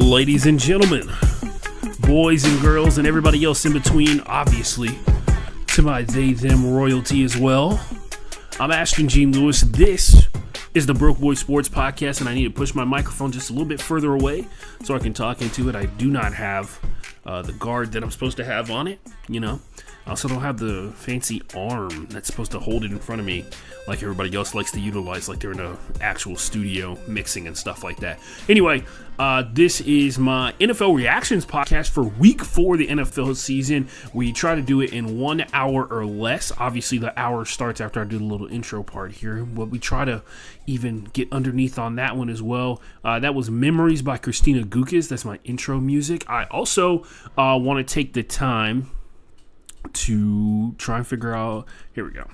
ladies and gentlemen, boys and girls, and everybody else in between, obviously, to my they, them royalty as well. I'm Ashton Gene Lewis. This is the Broke Boy Sports Podcast, and I need to push my microphone just a little bit further away so I can talk into it. I do not have the guard that I'm supposed to have on it, you know. I also don't have the fancy arm that's supposed to hold it in front of me like everybody else likes to utilize, like they're in an actual studio mixing and stuff like that. Anyway, this is my NFL reactions podcast for week 4 of the NFL season. We try to do it in 1 hour or less. Obviously, the hour starts after I do the little intro part here, but we try to even get underneath on that one as well. That was Memories by Christina Gucas. That's my intro music. I also want to take the time to try and figure out, here we go,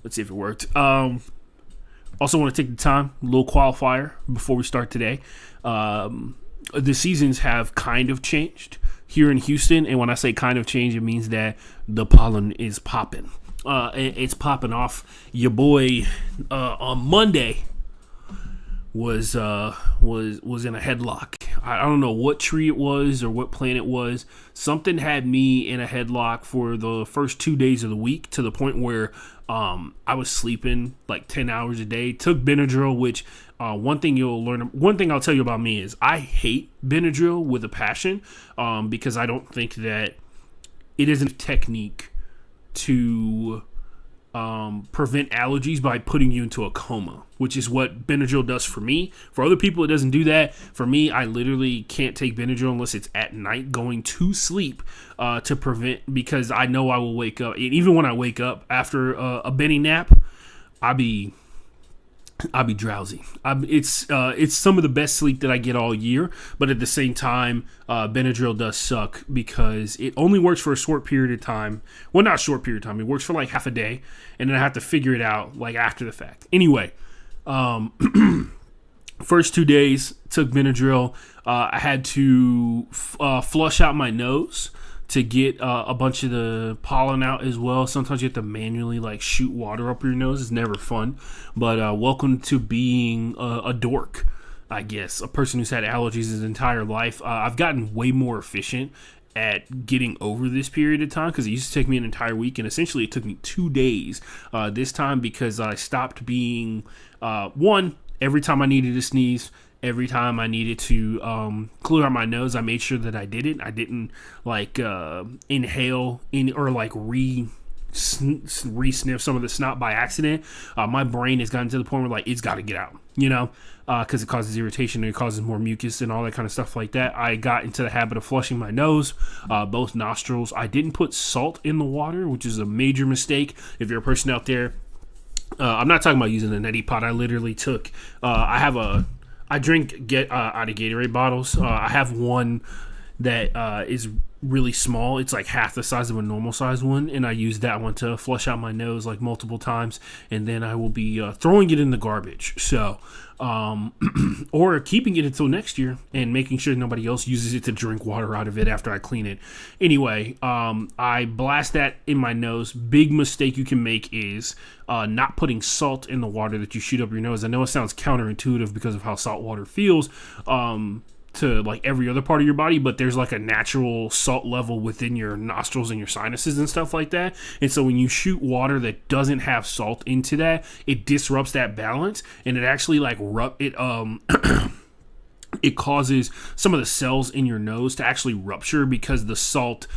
let's see if it worked. Also want to take the time, a little qualifier before we start today. The seasons have kind of changed here in Houston, and when I say kind of changed, it means that the pollen is popping. It's popping off. Your boy on Monday was in a headlock. I don't know what tree it was or what plant it was. Something had me in a headlock for the first 2 days of the week, to the point where I was sleeping like 10 hours a day. Took Benadryl, which one thing I'll tell you about me is I hate Benadryl with a passion, because I don't think that it is a technique to prevent allergies by putting you into a coma, which is what Benadryl does for me. For other people, it doesn't do that. For me, I literally can't take Benadryl unless it's at night going to sleep, to prevent, because I know I will wake up. And even when I wake up after a Benny nap, I'll be drowsy. It's some of the best sleep that I get all year, but at the same time, Benadryl does suck because it only works for a short period of time. Well, not a short period of time. It works for like half a day, and then I have to figure it out like after the fact. Anyway, first 2 days took Benadryl. I had to flush out my nose to get a bunch of the pollen out as well. Sometimes you have to manually like shoot water up your nose. It's never fun, but welcome to being a dork, I guess. A person who's had allergies his entire life. I've gotten way more efficient at getting over this period of time, because it used to take me an entire week, and essentially it took me 2 days this time, because I stopped being one, every time I needed to sneeze, every time I needed to clear out my nose, I made sure that I did it. I didn't like inhale in or like re-sniff some of the snot by accident. My brain has gotten to the point where like it's got to get out, you know, because it causes irritation and it causes more mucus and all that kind of stuff like that. I got into the habit of flushing my nose, both nostrils. I didn't put salt in the water, which is a major mistake. If you're a person out there, I'm not talking about using a neti pot. I literally took, I drink out of Gatorade bottles. I have one that is really small. It's like half the size of a normal size one, and I use that one to flush out my nose like multiple times, and then I will be throwing it in the garbage. So, or keeping it until next year and making sure nobody else uses it to drink water out of it after I clean it. Anyway, I blast that in my nose. Big mistake you can make is not putting salt in the water that you shoot up your nose. I know it sounds counterintuitive because of how salt water feels to like every other part of your body, but there's like a natural salt level within your nostrils and your sinuses and stuff like that. And so when you shoot water that doesn't have salt into that, it disrupts that balance, and it actually like it causes some of the cells in your nose to actually rupture, because the salt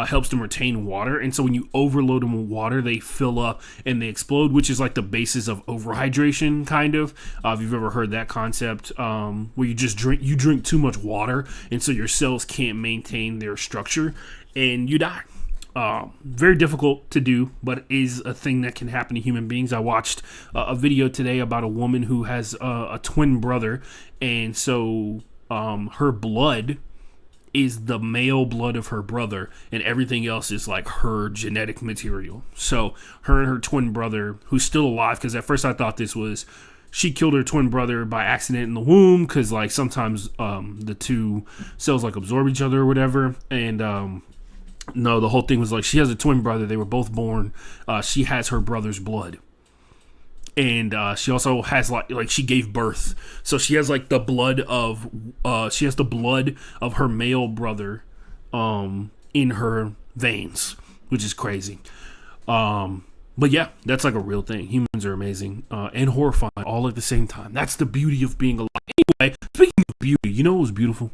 helps them retain water. And so when you overload them with water, they fill up and they explode, which is like the basis of overhydration, kind of. If you've ever heard that concept, where you drink too much water, and so your cells can't maintain their structure and you die. Very difficult to do, but is a thing that can happen to human beings. I watched a video today about a woman who has a twin brother, and so her blood is the male blood of her brother, and everything else is like her genetic material. So her and her twin brother, who's still alive, because at first I thought this was she killed her twin brother by accident in the womb, because like sometimes the two cells like absorb each other or whatever, and no, the whole thing was like she has a twin brother. They were both born. She has her brother's blood. And she also has like she gave birth, so she has like the blood of her male brother in her veins, which is crazy. But yeah, that's like a real thing. Humans are amazing and horrifying all at the same time. That's the beauty of being alive. Anyway, speaking of beauty, you know what was beautiful?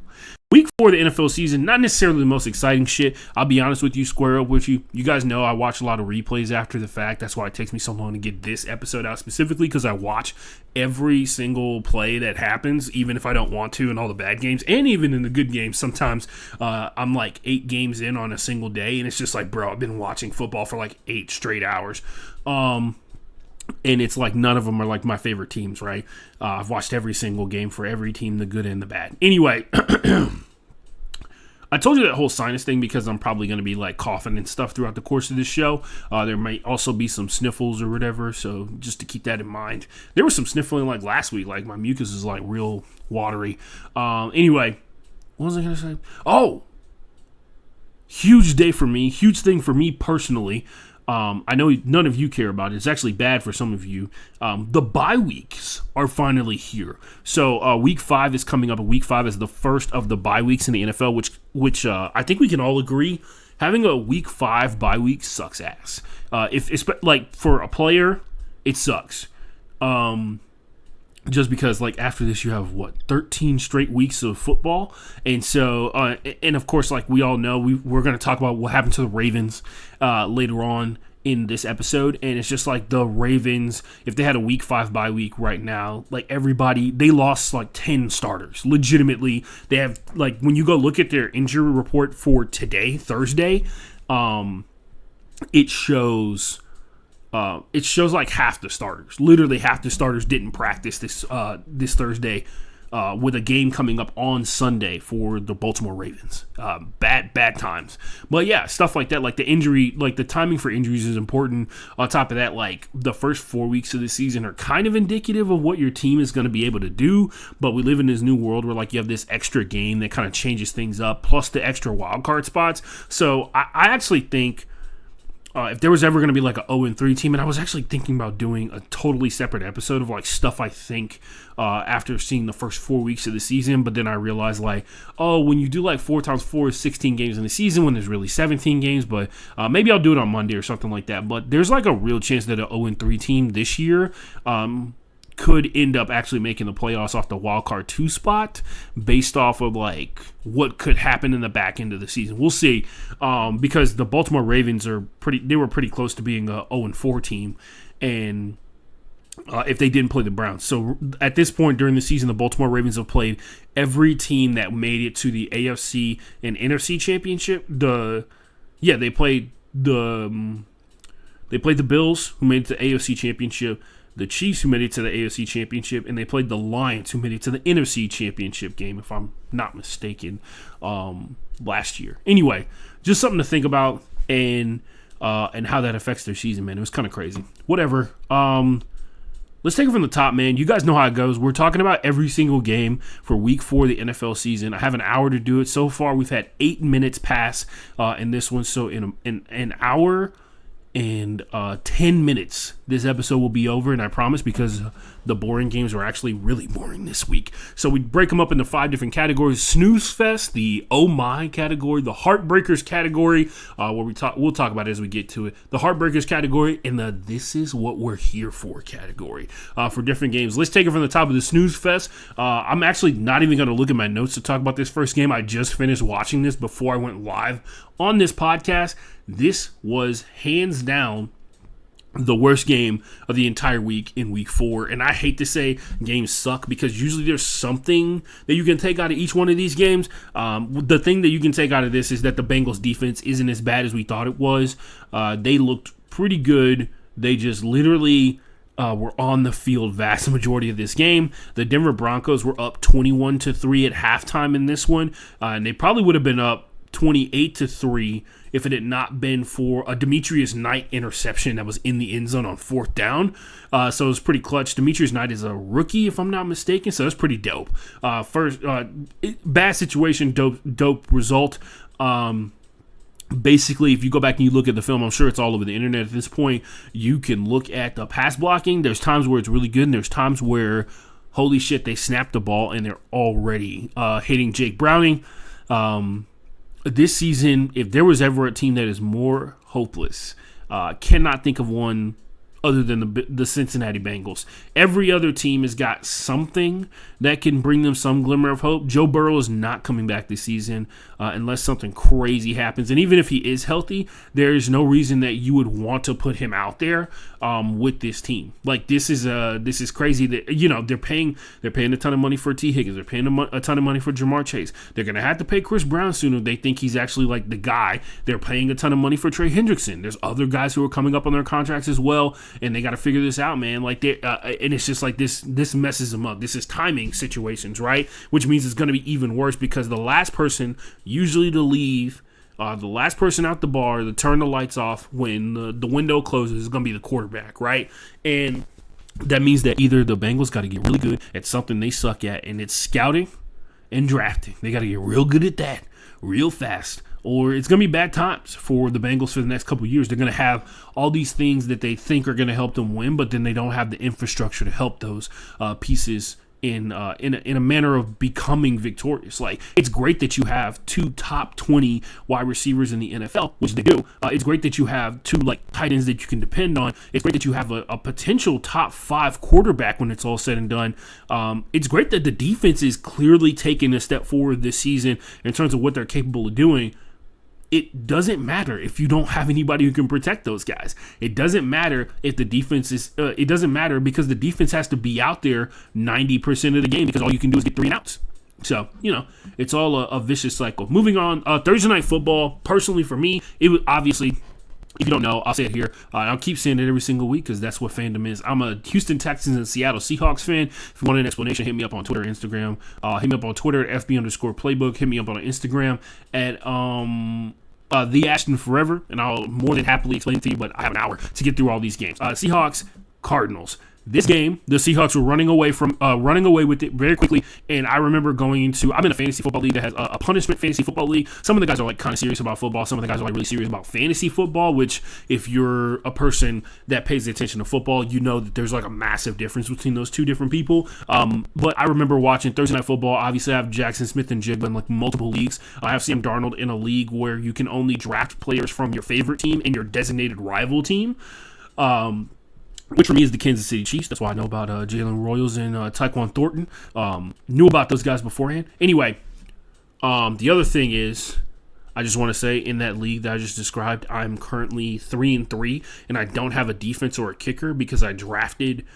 Week 4 of the NFL season, not necessarily the most exciting shit. I'll be honest with you, square up with you. You guys know I watch a lot of replays after the fact. That's why it takes me so long to get this episode out specifically, because I watch every single play that happens, even if I don't want to, in all the bad games, and even in the good games. Sometimes I'm like 8 games in on a single day, and it's just like, bro, I've been watching football for like 8 straight hours. And it's like none of them are like my favorite teams, right? I've watched every single game for every team, the good and the bad. Anyway, I told you that whole sinus thing because I'm probably going to be like coughing and stuff throughout the course of this show. There might also be some sniffles or whatever, so just to keep that in mind. There was some sniffling like last week, like my mucus is like real watery. Anyway, what was I going to say? Oh, huge day for me, huge thing for me personally. I know none of you care about it. It's actually bad for some of you. The bye weeks are finally here. So week 5 is coming up. And week 5 is the first of the bye weeks in the NFL, which I think we can all agree, having a week 5 bye week sucks ass. If it's like for a player, it sucks. Just because, like, after this, you have, 13 straight weeks of football. And so, and of course, like we all know, we're going to talk about what happened to the Ravens later on in this episode. And it's just like the Ravens, if they had a week 5 bye week right now, like everybody, they lost like 10 starters. Legitimately, they have, like, when you go look at their injury report for today, Thursday, it shows like half the starters. Literally half the starters didn't practice this Thursday with a game coming up on Sunday for the Baltimore Ravens. Bad times. But yeah, stuff like that, like the injury, like the timing for injuries is important. On top of that, like the first 4 weeks of the season are kind of indicative of what your team is going to be able to do. But we live in this new world where like you have this extra game that kind of changes things up, plus the extra wild card spots. So I actually think, if there was ever going to be like an 0-3 team, and I was actually thinking about doing a totally separate episode of like stuff I think after seeing the first 4 weeks of the season, but then I realized like, oh, when you do like 4 times 4 is 16 games in the season when there's really 17 games, but maybe I'll do it on Monday or something like that. But there's like a real chance that an 0-3 team this year could end up actually making the playoffs off the wild card 2 spot based off of like what could happen in the back end of the season. We'll see, because the Baltimore Ravens were pretty close to being a 0-4 team, and if they didn't play the Browns. So at this point during the season, the Baltimore Ravens have played every team that made it to the AFC and NFC championship. They played the Bills, who made it to the AFC championship, the Chiefs, who made it to the AFC Championship, and they played the Lions, who made it to the NFC Championship game, if I'm not mistaken, last year. Anyway, just something to think about and how that affects their season, man. It was kind of crazy. Whatever. Let's take it from the top, man. You guys know how it goes. We're talking about every single game for Week 4 of the NFL season. I have an hour to do it. So far, we've had 8 minutes pass in this one. So in an hour and 10 minutes, this episode will be over, and I promise, because the boring games were actually really boring this week. So we break them up into 5 different categories: Snooze Fest, the Oh My category, the Heartbreakers category, where we'll talk about it as we get to it, the Heartbreakers category, and the This Is What We're Here For category for different games. Let's take it from the top of the Snooze Fest. I'm actually not even going to look at my notes to talk about this first game. I just finished watching this before I went live on this podcast. This was hands down the worst game of the entire week in Week 4. And I hate to say games suck, because usually there's something that you can take out of each one of these games. The thing that you can take out of this is that the Bengals defense isn't as bad as we thought it was. They looked pretty good. They just literally were on the field vast majority of this game. The Denver Broncos were up 21-3 at halftime in this one. And they probably would have been up 28-3 if it had not been for a Demetrius Knight interception that was in the end zone on 4th down. So it was pretty clutch. Demetrius Knight is a rookie, if I'm not mistaken, so that's pretty dope. Bad situation, dope result. Basically, if you go back and you look at the film, I'm sure it's all over the internet at this point, you can look at the pass blocking. There's times where it's really good, and there's times where, holy shit, they snapped the ball and they're already hitting Jake Browning. This season, if there was ever a team that is more hopeless, cannot think of one other than the Cincinnati Bengals. Every other team has got something that can bring them some glimmer of hope. Joe Burrow is not coming back this season unless something crazy happens. And even if he is healthy, there is no reason that you would want to put him out there with this team. Like, this is crazy that, they're paying a ton of money for T. Higgins. They're paying a ton of money for Jamar Chase. They're going to have to pay Chris Brown soon if they think he's actually like the guy. They're paying a ton of money for Trey Hendrickson. There's other guys who are coming up on their contracts as well, and they got to figure this out, man. Like, and it's just like this messes them up. This is timing situations, right? Which means it's going to be even worse because the last person usually to leave, the last person out the bar to turn the lights off when the window closes is going to be the quarterback, right? And that means that either the Bengals got to get really good at something they suck at, and it's scouting and drafting. They got to get real good at that real fast, or it's going to be bad times for the Bengals for the next couple of years. They're going to have all these things that they think are going to help them win, but then they don't have the infrastructure to help those pieces in a manner of becoming victorious. Like, it's great that you have 2 top 20 wide receivers in the NFL, which they do. It's great that you have 2 like tight ends that you can depend on. It's great that you have a potential top 5 quarterback when it's all said and done. It's great that the defense is clearly taking a step forward this season in terms of what they're capable of doing. It doesn't matter if you don't have anybody who can protect those guys. It doesn't matter if the defense is. It doesn't matter because the defense has to be out there 90% of the game because all you can do is get 3 and outs. So, it's all a vicious cycle. Moving on, Thursday Night Football, personally for me, it was obviously, if you don't know, I'll say it here. I'll keep saying it every single week because that's what fandom is. I'm a Houston Texans and Seattle Seahawks fan. If you want an explanation, hit me up on Twitter or Instagram. Hit me up on Twitter at FB_playbook. Hit me up on Instagram at the Ashton Forever, and I'll more than happily explain it to you, but I have an hour to get through all these games. Seahawks, Cardinals. This game, the Seahawks were running away with it very quickly, and I remember going into, I'm in a fantasy football league that has a punishment fantasy football league. Some of the guys are like kind of serious about football. Some of the guys are like really serious about fantasy football, which if you're a person that pays attention to football, you know that there's like a massive difference between those two different people. But I remember watching Thursday Night Football. Obviously, I have Jackson Smith and Jigba in like multiple leagues. I have Sam Darnold in a league where you can only draft players from your favorite team and your designated rival team. Which for me is the Kansas City Chiefs. That's why I know about Jalen Royals and Tyquan Thornton. Knew about those guys beforehand. Anyway, the other thing is, I just want to say in that league that I just described, I'm currently 3-3, and I don't have a defense or a kicker because I drafted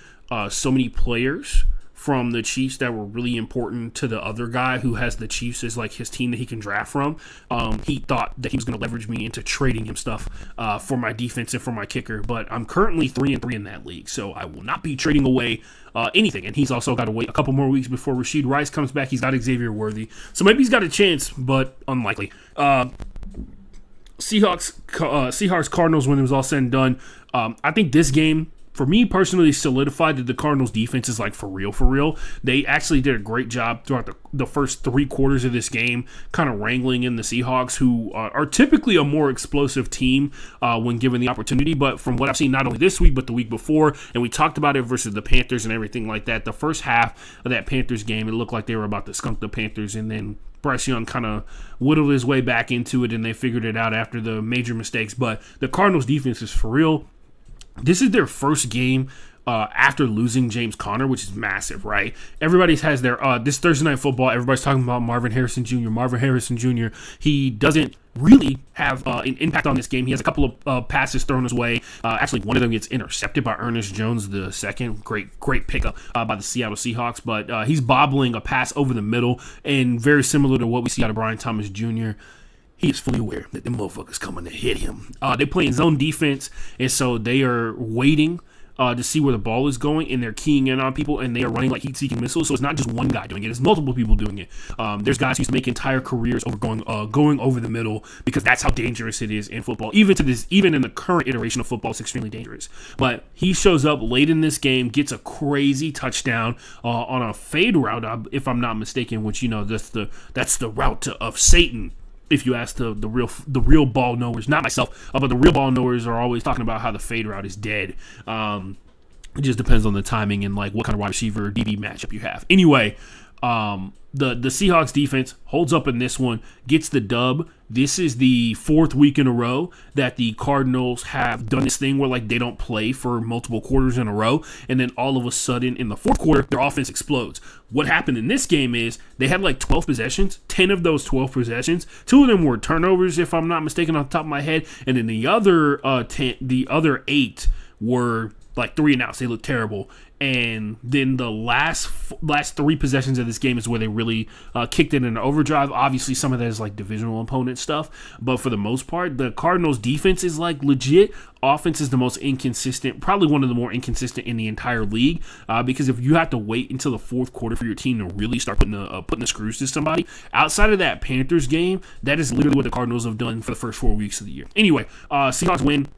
so many players from the Chiefs that were really important to the other guy who has the Chiefs as like his team that he can draft from. He thought that he was going to leverage me into trading him stuff for my defense and for my kicker, but I'm currently 3-3 in that league, so I will not be trading away anything. And he's also got to wait a couple more weeks before Rashid Rice comes back. He's got Xavier Worthy, so maybe he's got a chance, but unlikely. Seahawks Cardinals, when it was all said and done, I think this game, for me personally, solidified that the Cardinals defense is like for real. They actually did a great job throughout the first 3 quarters of this game, kind of wrangling in the Seahawks, who are typically a more explosive team when given the opportunity. But from what I've seen, not only this week, but the week before, and we talked about it versus the Panthers and everything like that, the first half of that Panthers game, it looked like they were about to skunk the Panthers, and then Bryce Young kind of whittled his way back into it, and they figured it out after the major mistakes. But the Cardinals defense is for real. This is their first game after losing James Conner, which is massive, right? Everybody has their this Thursday Night Football, everybody's talking about Marvin Harrison Jr. He doesn't really have an impact on this game. He has a couple of passes thrown his way. Actually, one of them gets intercepted by Ernest Jones II. Great pickup by the Seattle Seahawks. But he's bobbling a pass over the middle, and very similar to what we see out of Brian Thomas Jr., he is fully aware that the motherfuckers coming to hit him. They play in zone defense, and so they are waiting to see where the ball is going, and they're keying in on people, and they are running like heat-seeking missiles. So it's not just one guy doing it; it's multiple people doing it. There's guys who used to make entire careers over going over the middle because that's how dangerous it is in football. Even in the current iteration of football, it's extremely dangerous. But he shows up late in this game, gets a crazy touchdown on a fade route, if I'm not mistaken. Which that's the route of Satan. If you ask the real ball knowers, not myself, but the real ball knowers are always talking about how the fade route is dead. It just depends on the timing and like what kind of wide receiver DB matchup you have. Anyway, the Seahawks defense holds up in this one, gets the dub. This is the fourth week in a row that the Cardinals have done this thing where like they don't play for multiple quarters in a row, and then all of a sudden in the fourth quarter their offense explodes. What happened in this game is they had like 12 possessions. 10 of those 12 possessions, 2 of them were turnovers if I'm not mistaken off the top of my head, and then the other 8 were like 3 and outs. They looked terrible. And then the last 3 possessions of this game is where they really kicked it in overdrive. Obviously, some of that is like divisional opponent stuff. But for the most part, the Cardinals' defense is like legit. Offense is the most inconsistent, probably one of the more inconsistent in the entire league. Because if you have to wait until the fourth quarter for your team to really start putting the screws to somebody, outside of that Panthers game, that is literally what the Cardinals have done for the first 4 weeks of the year. Anyway, Seahawks win.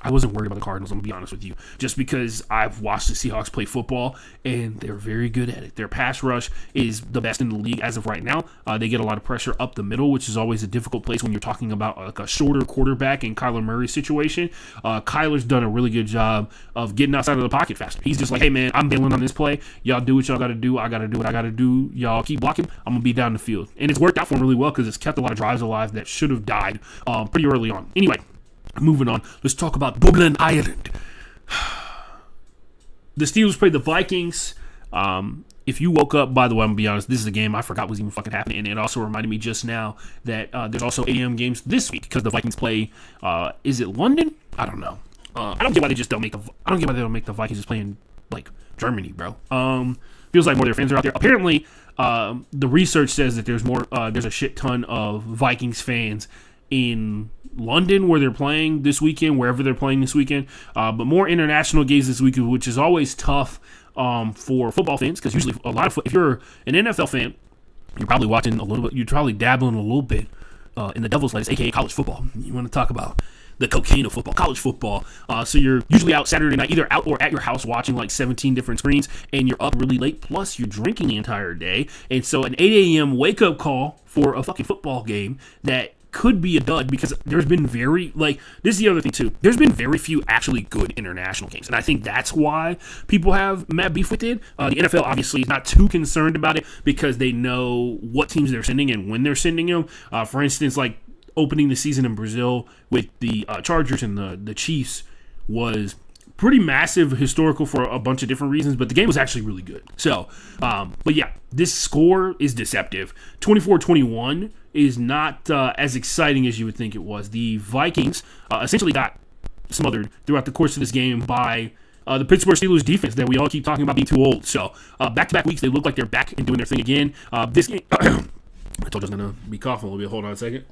I wasn't worried about the Cardinals, I'm going to be honest with you, just because I've watched the Seahawks play football, and they're very good at it. Their pass rush is the best in the league as of right now. They get a lot of pressure up the middle, which is always a difficult place when you're talking about like a shorter quarterback in Kyler Murray's situation. Kyler's done a really good job of getting outside of the pocket faster. He's just like, hey, man, I'm bailing on this play. Y'all do what y'all got to do. I got to do what I got to do. Y'all keep blocking. I'm going to be down the field. And it's worked out for him really well because it's kept a lot of drives alive that should have died pretty early on. Anyway, moving on, let's talk about Dublin, Ireland. The Steelers played the Vikings. If you woke up, by the way, I'm going to be honest, this is a game I forgot was even fucking happening, and it also reminded me just now that there's also 8 a.m. games this week because the Vikings play, is it London? I don't know. I don't get why they don't make the Vikings just play in, like, Germany, bro. Feels like more of their fans are out there. Apparently, the research says that there's a shit ton of Vikings fans in London where they're playing this weekend, wherever they're playing this weekend, but more international games this weekend, which is always tough for football fans because usually if you're an NFL fan, you're probably watching a little bit, you're probably dabbling a little bit in the devil's lettuce, aka college football. You want to talk about the cocaine of football, college football. So you're usually out Saturday night, either out or at your house watching like 17 different screens, and you're up really late, plus you're drinking the entire day. And so an 8 a.m. wake-up call for a fucking football game that could be a dud because there's been this is the other thing too. There's been very few actually good international games. And I think that's why people have mad beef with it. The NFL obviously is not too concerned about it because they know what teams they're sending and when they're sending them. For instance, like opening the season in Brazil with the Chargers and the Chiefs was pretty massive, historical for a bunch of different reasons, but the game was actually really good. So, but yeah, this score is deceptive. 24-21 is not as exciting as you would think it was. The Vikings essentially got smothered throughout the course of this game by the Pittsburgh Steelers defense that we all keep talking about being too old. So, back-to-back weeks, they look like they're back and doing their thing again. This game, I told you I was going to be coughing a little bit. Hold on a second.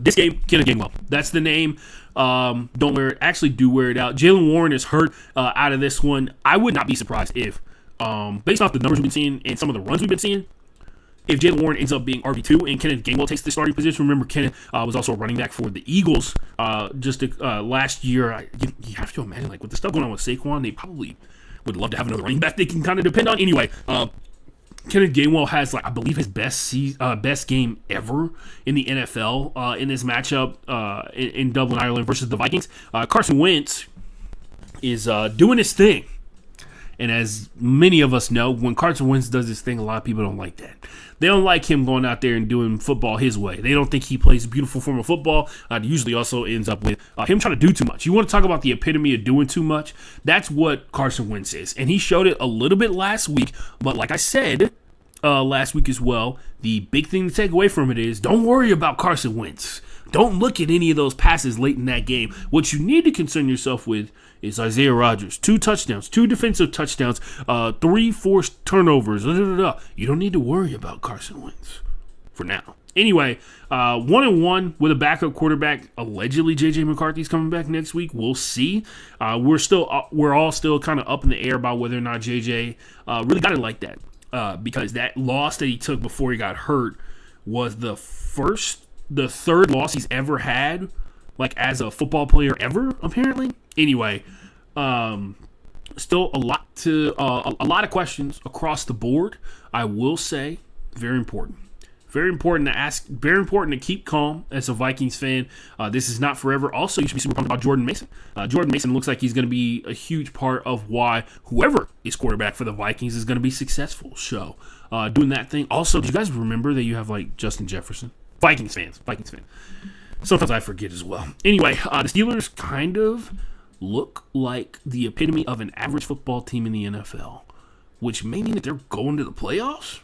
This game, Kenneth Gainwell. That's the name. Don't wear it. Actually, do wear it out. Jaylen Warren is hurt out of this one. I would not be surprised if, based off the numbers we've been seeing and some of the runs we've been seeing, if Jaylen Warren ends up being RB2 and Kenneth Gainwell takes the starting position. Remember, Kenneth was also a running back for the Eagles last year. You have to imagine, like, with the stuff going on with Saquon, they probably would love to have another running back they can kind of depend on. Anyway, Kenneth Gainwell has, like, I believe his best game ever in the NFL in this matchup in Dublin, Ireland versus the Vikings. Carson Wentz is doing his thing. And as many of us know, when Carson Wentz does his thing, a lot of people don't like that. They don't like him going out there and doing football his way. They don't think he plays a beautiful form of football. It usually also ends up with him trying to do too much. You want to talk about the epitome of doing too much? That's what Carson Wentz is. And he showed it a little bit last week. But like I said last week as well, the big thing to take away from it is don't worry about Carson Wentz. Don't look at any of those passes late in that game. What you need to concern yourself with is Isaiah Rodgers. 2 touchdowns, 2 defensive touchdowns, 3 forced turnovers. You don't need to worry about Carson Wentz for now. Anyway, 1-1 with a backup quarterback. Allegedly, J.J. McCarthy's coming back next week. We'll see. We're all still kind of up in the air about whether or not J.J. Really got it like that because that loss that he took before he got hurt was the third loss he's ever had, like as a football player ever, apparently. Anyway, still a lot of questions across the board. I will say, very important Very important to ask. Very important to keep calm as a Vikings fan. This is not forever. Also, you should be super pumped about Jordan Mason. Jordan Mason looks like he's going to be a huge part of why whoever is quarterback for the Vikings is going to be successful. So, doing that thing. Also, do you guys remember that you have like Justin Jefferson? Vikings fans. Sometimes I forget as well. Anyway, the Steelers kind of look like the epitome of an average football team in the NFL, which may mean that they're going to the playoffs.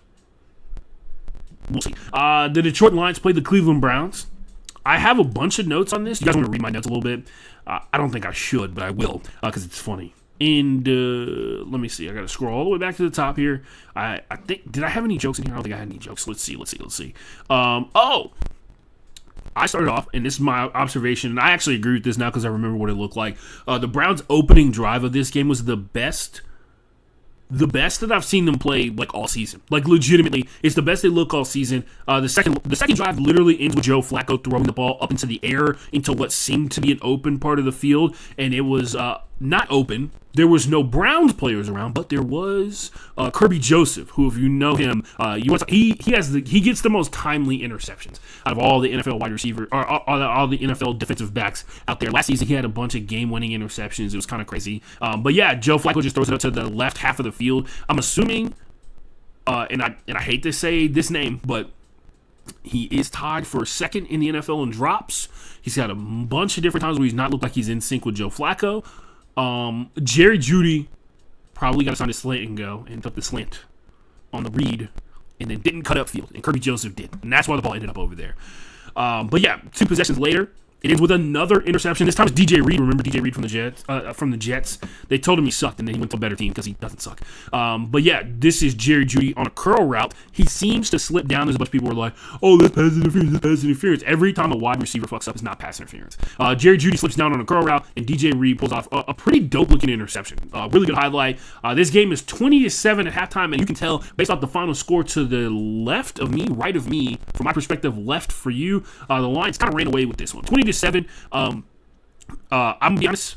We'll see. The Detroit Lions played the Cleveland Browns. I have a bunch of notes on this. You guys want to read my notes a little bit? I don't think I should, but I will because it's funny. And let me see. I got to scroll all the way back to the top here. I think, did I have any jokes in here? I don't think I had any jokes. Let's see. I started off, and this is my observation, and I actually agree with this now because I remember what it looked like. The Browns' opening drive of this game was the best that I've seen them play like all season. Like legitimately, it's the best they look all season. The second drive literally ends with Joe Flacco throwing the ball up into the air into what seemed to be an open part of the field, and it was not open. There was no Browns players around, but there was Kirby Joseph, who, if you know him, he gets the most timely interceptions out of all the NFL wide receiver or all the NFL defensive backs out there. Last season, he had a bunch of game-winning interceptions. It was kind of crazy. But yeah, Joe Flacco just throws it up to the left half of the field. I'm assuming, and I hate to say this name, but he is tied for second in the NFL in drops. He's got a bunch of different times where he's not looked like he's in sync with Joe Flacco. Jerry Jeudy probably got us on the slant and go and took the slant on the read and then didn't cut upfield, and Kirby Joseph did, and that's why the ball ended up over there. But yeah, 2 possessions later, it ends with another interception. This time it's DJ Reed. Remember DJ Reed from the Jets? They told him he sucked, and then he went to a better team because he doesn't suck. But yeah, this is Jerry Jeudy on a curl route. He seems to slip down. There's a bunch of people who are like, oh, that's pass interference. Every time a wide receiver fucks up, it's not pass interference. Jerry Jeudy slips down on a curl route, and DJ Reed pulls off a pretty dope-looking interception. Really good highlight. This game is 20-7 at halftime, and you can tell based off the final score to the left of me, right of me, from my perspective, left for you, the Lions kind of ran away with this one. 20-7. I'm gonna be honest,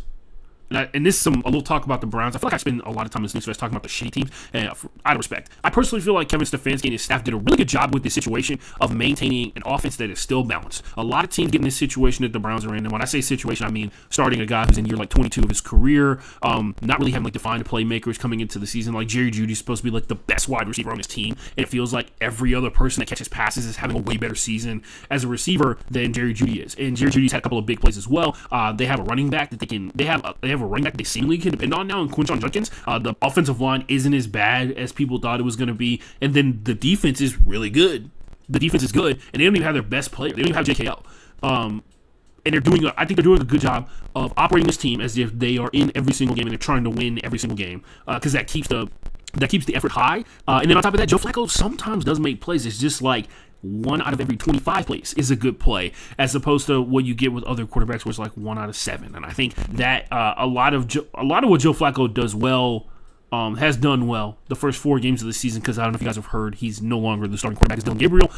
and this is a little talk about the Browns. I feel like I spend a lot of time in this news fest talking about the shitty teams, and out of respect, I personally feel like Kevin Stefanski and his staff did a really good job with this situation of maintaining an offense that is still balanced. A lot of teams get in this situation that the Browns are in, and when I say situation, I mean starting a guy who's in year like 22 of his career, not really having like defined playmakers coming into the season. Like Jerry Jeudy's supposed to be like the best wide receiver on his team, and it feels like every other person that catches passes is having a way better season as a receiver than Jerry Jeudy is. And Jerry Jeudy's had a couple of big plays as well. They have a running back that they have a running back they seemingly can depend on now in Quinton Judkins. The offensive line isn't as bad as people thought it was going to be, and then the defense is really good. The defense is good, and they don't even have their best player. They don't even have JKL. And I think they're doing a good job of operating this team as if they are in every single game and they're trying to win every single game, because that keeps the effort high. And then on top of that, Joe Flacco sometimes does make plays. It's just like 1 out of every 25 plays is a good play, as opposed to what you get with other quarterbacks where it's like 1 out of 7. And I think that a lot of what Joe Flacco does well, has done well the first 4 games of the season, because I don't know if you guys have heard, he's no longer the starting quarterback as Dylan Gabriel.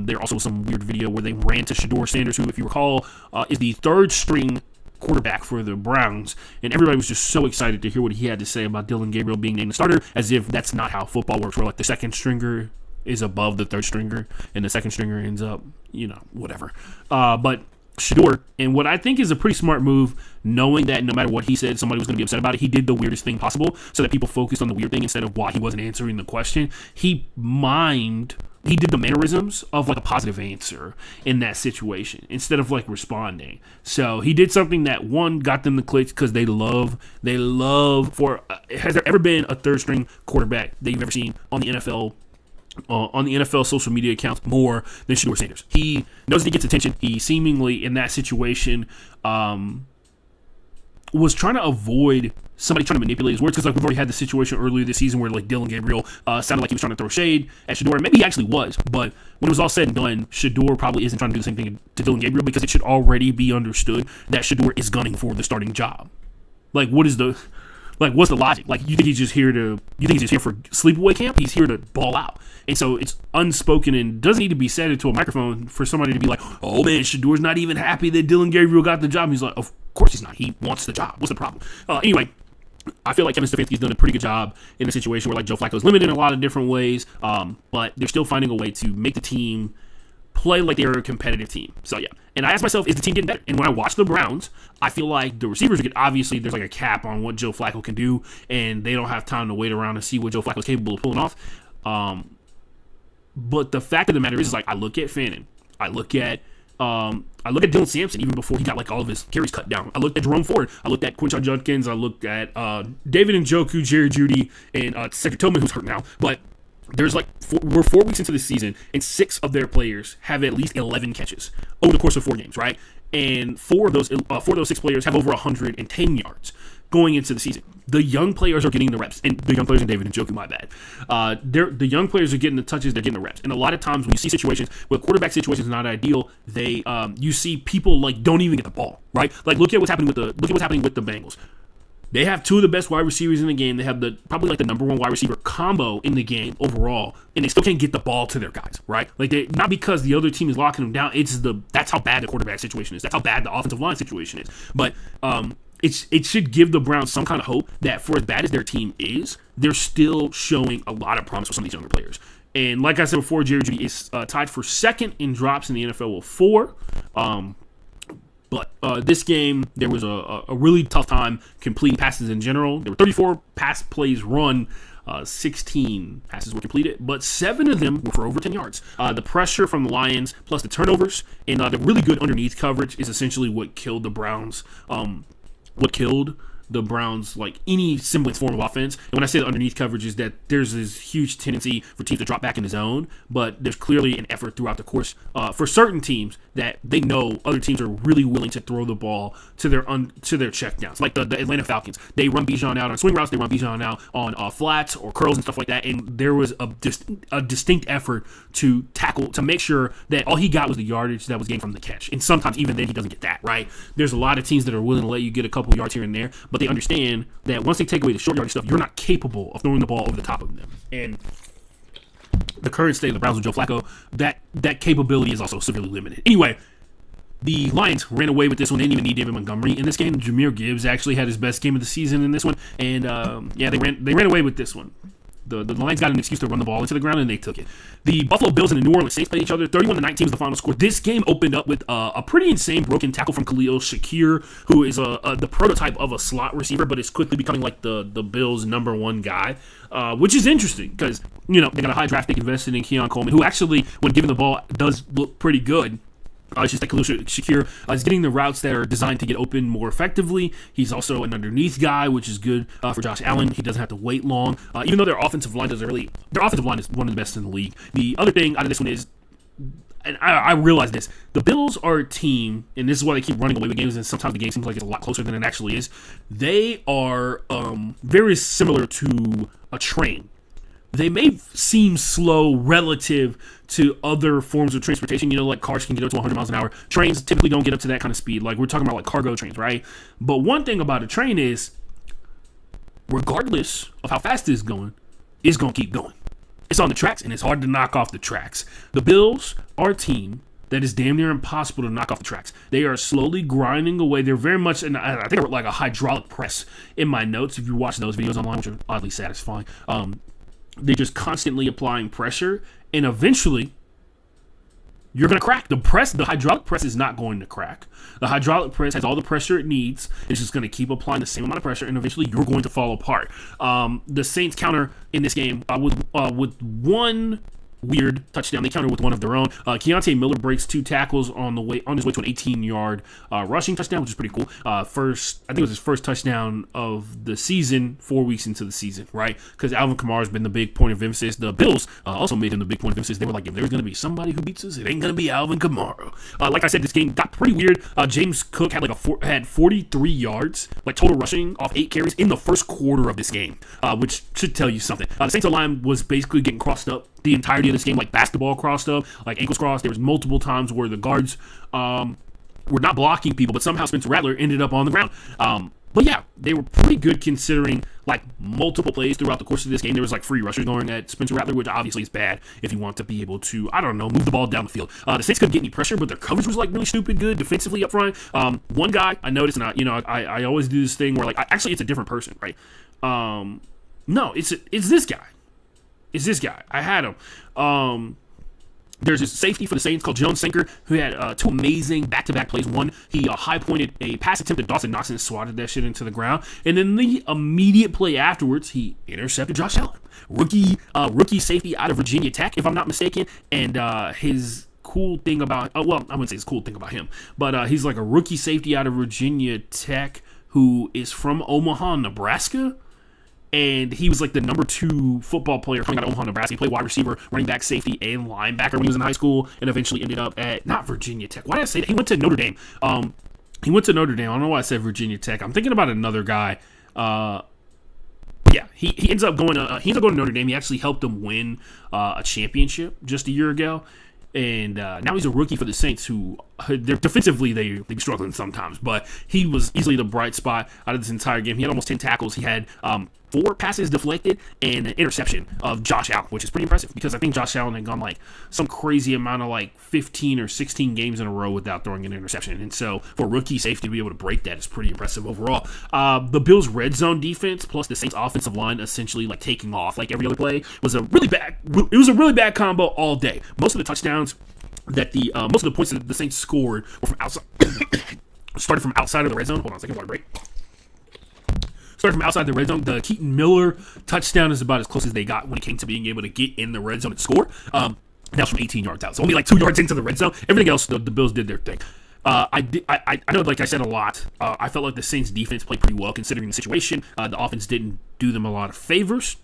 There also was some weird video where they ran to Shedeur Sanders, who, if you recall, is the 3rd string quarterback for the Browns, and everybody was just so excited to hear what he had to say about Dylan Gabriel being named the starter, as if that's not how football works, where like the 2nd stringer is above the 3rd stringer, and the 2nd stringer ends up, whatever. But Shedeur, and what I think is a pretty smart move, knowing that no matter what he said, somebody was going to be upset about it, he did the weirdest thing possible so that people focused on the weird thing instead of why he wasn't answering the question. He did the mannerisms of like a positive answer in that situation instead of like responding. So he did something that, one, got them the clicks because they love has there ever been a 3rd string quarterback that you've ever seen on the NFL social media accounts more than Shedeur Sanders? He knows that he gets attention. He seemingly, in that situation, was trying to avoid somebody trying to manipulate his words, because like we've already had the situation earlier this season where like Dylan Gabriel sounded like he was trying to throw shade at Shedeur, and maybe he actually was, but when it was all said and done, Shedeur probably isn't trying to do the same thing to Dylan Gabriel, because it should already be understood that Shedeur is gunning for the starting job. Like, what's the logic? Like, you think he's just here for sleepaway camp? He's here to ball out. And so it's unspoken and doesn't need to be said into a microphone for somebody to be like, oh man, Shedeur's not even happy that Dylan Gabriel got the job. And he's like, of course he's not. He wants the job. What's the problem? Anyway, I feel like Kevin Stefanski's done a pretty good job in a situation where like Joe Flacco's limited in a lot of different ways, but they're still finding a way to make the team play like they're a competitive team. So yeah, and I asked myself, is the team getting better? And when I watch the Browns, I feel like the receivers get, obviously there's like a cap on what Joe Flacco can do, and they don't have time to wait around and see what Joe Flacco's capable of pulling off. But the fact of the matter is like I look at Fannin, I look at Dylan Sampson even before he got like all of his carries cut down. I looked at Jerome Ford. I looked at Quinshon Judkins. I looked at David Njoku, Jerry Jeudy, and Cedric Tillman, who's hurt now. But there's like we're 4 weeks into the season, and 6 of their players have at least 11 catches over the course of 4 games, right? And 4 of those 6 players have over 110 yards going into the season. The young players are getting the reps, and the young players are David Njoku, my bad. The young players are getting the touches, they're getting the reps. And a lot of times when you see situations where quarterback situations is not ideal, you see people like don't even get the ball, right? Like look at what's happening with the Bengals. They have 2 of the best wide receivers in the game. They have probably like the number 1 wide receiver combo in the game overall, and they still can't get the ball to their guys, right? Like not because the other team is locking them down. That's how bad the quarterback situation is. That's how bad the offensive line situation is. But it should give the Browns some kind of hope that for as bad as their team is, they're still showing a lot of promise with some of these younger players. And like I said before, Jerry Jeudy is tied for 2nd in drops in the NFL with 4. But this game, there was a really tough time completing passes in general. There were 34 pass plays run, 16 passes were completed, but 7 of them were for over 10 yards. The pressure from the Lions, plus the turnovers, and the really good underneath coverage is essentially what killed the Browns. Like any semblance form of offense. And when I say the underneath coverage is that there's this huge tendency for teams to drop back in the zone, but there's clearly an effort throughout the course for certain teams that they know other teams are really willing to throw the ball to their checkdowns. Like the Atlanta Falcons, they run Bijan out on swing routes, they run Bijan out on flats or curls and stuff like that. And there was a distinct effort to tackle to make sure that all he got was the yardage that was gained from the catch. And sometimes even then he doesn't get that, right? There's a lot of teams that are willing to let you get a couple yards here and there, but they understand that once they take away the short yardage stuff, you're not capable of throwing the ball over the top of them. And the current state of the Browns with Joe Flacco, that capability is also severely limited. Anyway, the Lions ran away with this one. They didn't even need David Montgomery in this game. Jahmyr Gibbs actually had his best game of the season in this one, and they ran away with this one. The Lions got an excuse to run the ball into the ground, and they took it. The Buffalo Bills and the New Orleans Saints played each other. 31-19 was the final score. This game opened up with a pretty insane broken tackle from Khalil Shakir, who is the prototype of a slot receiver, but is quickly becoming like the Bills' number 1 guy, which is interesting because they got a high draft pick invested in Keon Coleman, who actually, when given the ball, does look pretty good. It's just that Khalil Shakir is getting the routes that are designed to get open more effectively. He's also an underneath guy, which is good for Josh Allen. He doesn't have to wait long, even though their offensive line is one of the best in the league. The other thing out of this one is, and I realize this, the Bills are a team, and this is why they keep running away with games, and sometimes the game seems like it's a lot closer than it actually is. They are very similar to a train. They may seem slow relative to other forms of transportation. Like cars can get up to 100 miles an hour. Trains typically don't get up to that kind of speed. Like we're talking about like cargo trains, right? But one thing about a train is, regardless of how fast it's going to keep going. It's on the tracks, and it's hard to knock off the tracks. The Bills are a team that is damn near impossible to knock off the tracks. They are slowly grinding away. They're very much, and I think they're like a hydraulic press in my notes if you watch those videos online, which are oddly satisfying. They're just constantly applying pressure, and eventually you're going to crack. The hydraulic press is not going to crack. The hydraulic press has all the pressure it needs. It's just going to keep applying the same amount of pressure, and eventually you're going to fall apart. The Saints counter in this game with one weird touchdown. They countered with one of their own. Keontae Miller breaks 2 tackles on his way to an 18-yard rushing touchdown, which is pretty cool. I think it was his first touchdown of the season, 4 weeks into the season, right? Because Alvin Kamara has been the big point of emphasis. The Bills also made him the big point of emphasis. They were like, if there's going to be somebody who beats us, it ain't going to be Alvin Kamara. Like I said, this game got pretty weird. James Cook had had 43 yards, like total rushing off 8 carries in the first quarter of this game, which should tell you something. The Saints line was basically getting crossed up the entirety of this game, like basketball crossed up, like ankles crossed. There was multiple times where the guards were not blocking people, but somehow Spencer Rattler ended up on the ground. But yeah, they were pretty good considering like multiple plays throughout the course of this game. There was like free rushers going at Spencer Rattler, which obviously is bad if you want to be able to, I don't know, move the ball down the field. The Saints couldn't get any pressure, but their coverage was like really stupid good defensively up front. One guy I noticed, and I always do this thing where like actually it's a different person, right? No, it's this guy. It's this guy. I had him. There's a safety for the Saints called Jones Sanker who had two amazing back-to-back plays. One, he high-pointed a pass attempt at Dawson Knox and swatted that shit into the ground. And then the immediate play afterwards, he intercepted Josh Allen, rookie safety out of Virginia Tech, if I'm not mistaken. And his cool thing about, I wouldn't say his cool thing about him, but he's like a rookie safety out of Virginia Tech who is from Omaha, Nebraska. And he was like the number 2 football player coming out of Omaha, Nebraska. He played wide receiver, running back, safety, and linebacker when he was in high school, and eventually ended up at, not Virginia Tech. Why did I say that? He went to Notre Dame. I don't know why I said Virginia Tech. I'm thinking about another guy. Yeah, he ends up going to Notre Dame. He actually helped them win a championship just a year ago. And now he's a rookie for the Saints, who they're defensively they be struggling sometimes, but he was easily the bright spot out of this entire game. He had almost 10 tackles. He had 4 passes deflected and an interception of Josh Allen, which is pretty impressive because I think Josh Allen had gone like some crazy amount of like 15 or 16 games in a row without throwing an interception. And so for rookie safety to be able to break that is pretty impressive overall. The Bills' red zone defense plus the Saints' offensive line essentially like taking off like every other play was a really bad combo all day. Most of the touchdowns that most of the points that the Saints scored were from outside started from outside of the red zone. Hold on a second, water break. Started from outside the red zone. The Keaton Miller touchdown is about as close as they got when it came to being able to get in the red zone and score. That was from 18 yards out. So only like 2 yards into the red zone. Everything else, the Bills did their thing. I know, like I said a lot, I felt like the Saints defense played pretty well considering the situation. The offense didn't do them a lot of favors.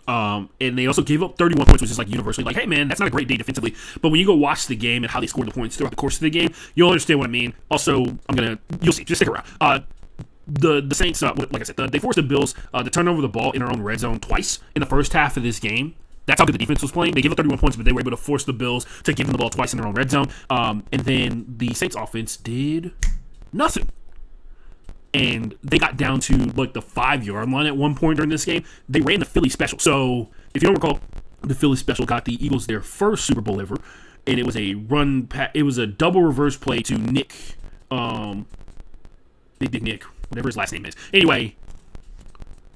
And they also gave up 31 points, which is like universally like, hey man, that's not a great day defensively. But when you go watch the game and how they scored the points throughout the course of the game, you'll understand what I mean. Also, you'll see, just stick around. The Saints, like I said, they forced the Bills to turn over the ball in their own red zone twice in the first half of this game. That's how good the defense was playing. They gave up 31 points, but they were able to force the Bills to give them the ball twice in their own red zone. And then the Saints offense did nothing. And they got down to like the 5-yard line at one point during this game. They ran the Philly special. So if you don't recall, the Philly special got the Eagles their first Super Bowl ever, and it was it was a double reverse play to Nick, Big Nick, whatever his last name is. Anyway,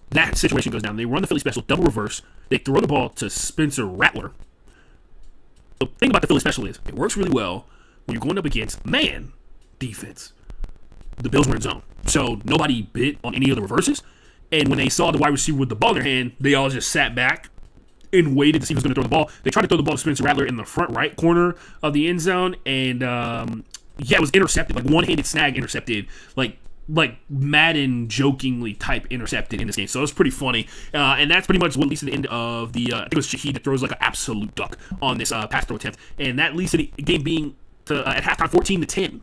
that situation goes down. They run the Philly special, double reverse. They throw the ball to Spencer Rattler. The thing about the Philly special is it works really well when you're going up against man defense. The Bills were in zone, so nobody bit on any of the reverses. And when they saw the wide receiver with the ball in their hand, they all just sat back and waited to see who's going to throw the ball. They tried to throw the ball to Spencer Rattler in the front right corner of the end zone, and it was intercepted, like one-handed snag intercepted, like Madden jokingly type intercepted in this game. So it was pretty funny. And that's pretty much what leads to the end of the, I think it was Shaheed that throws like an absolute duck on this pass throw attempt. And that leads to the game being at halftime 14-10.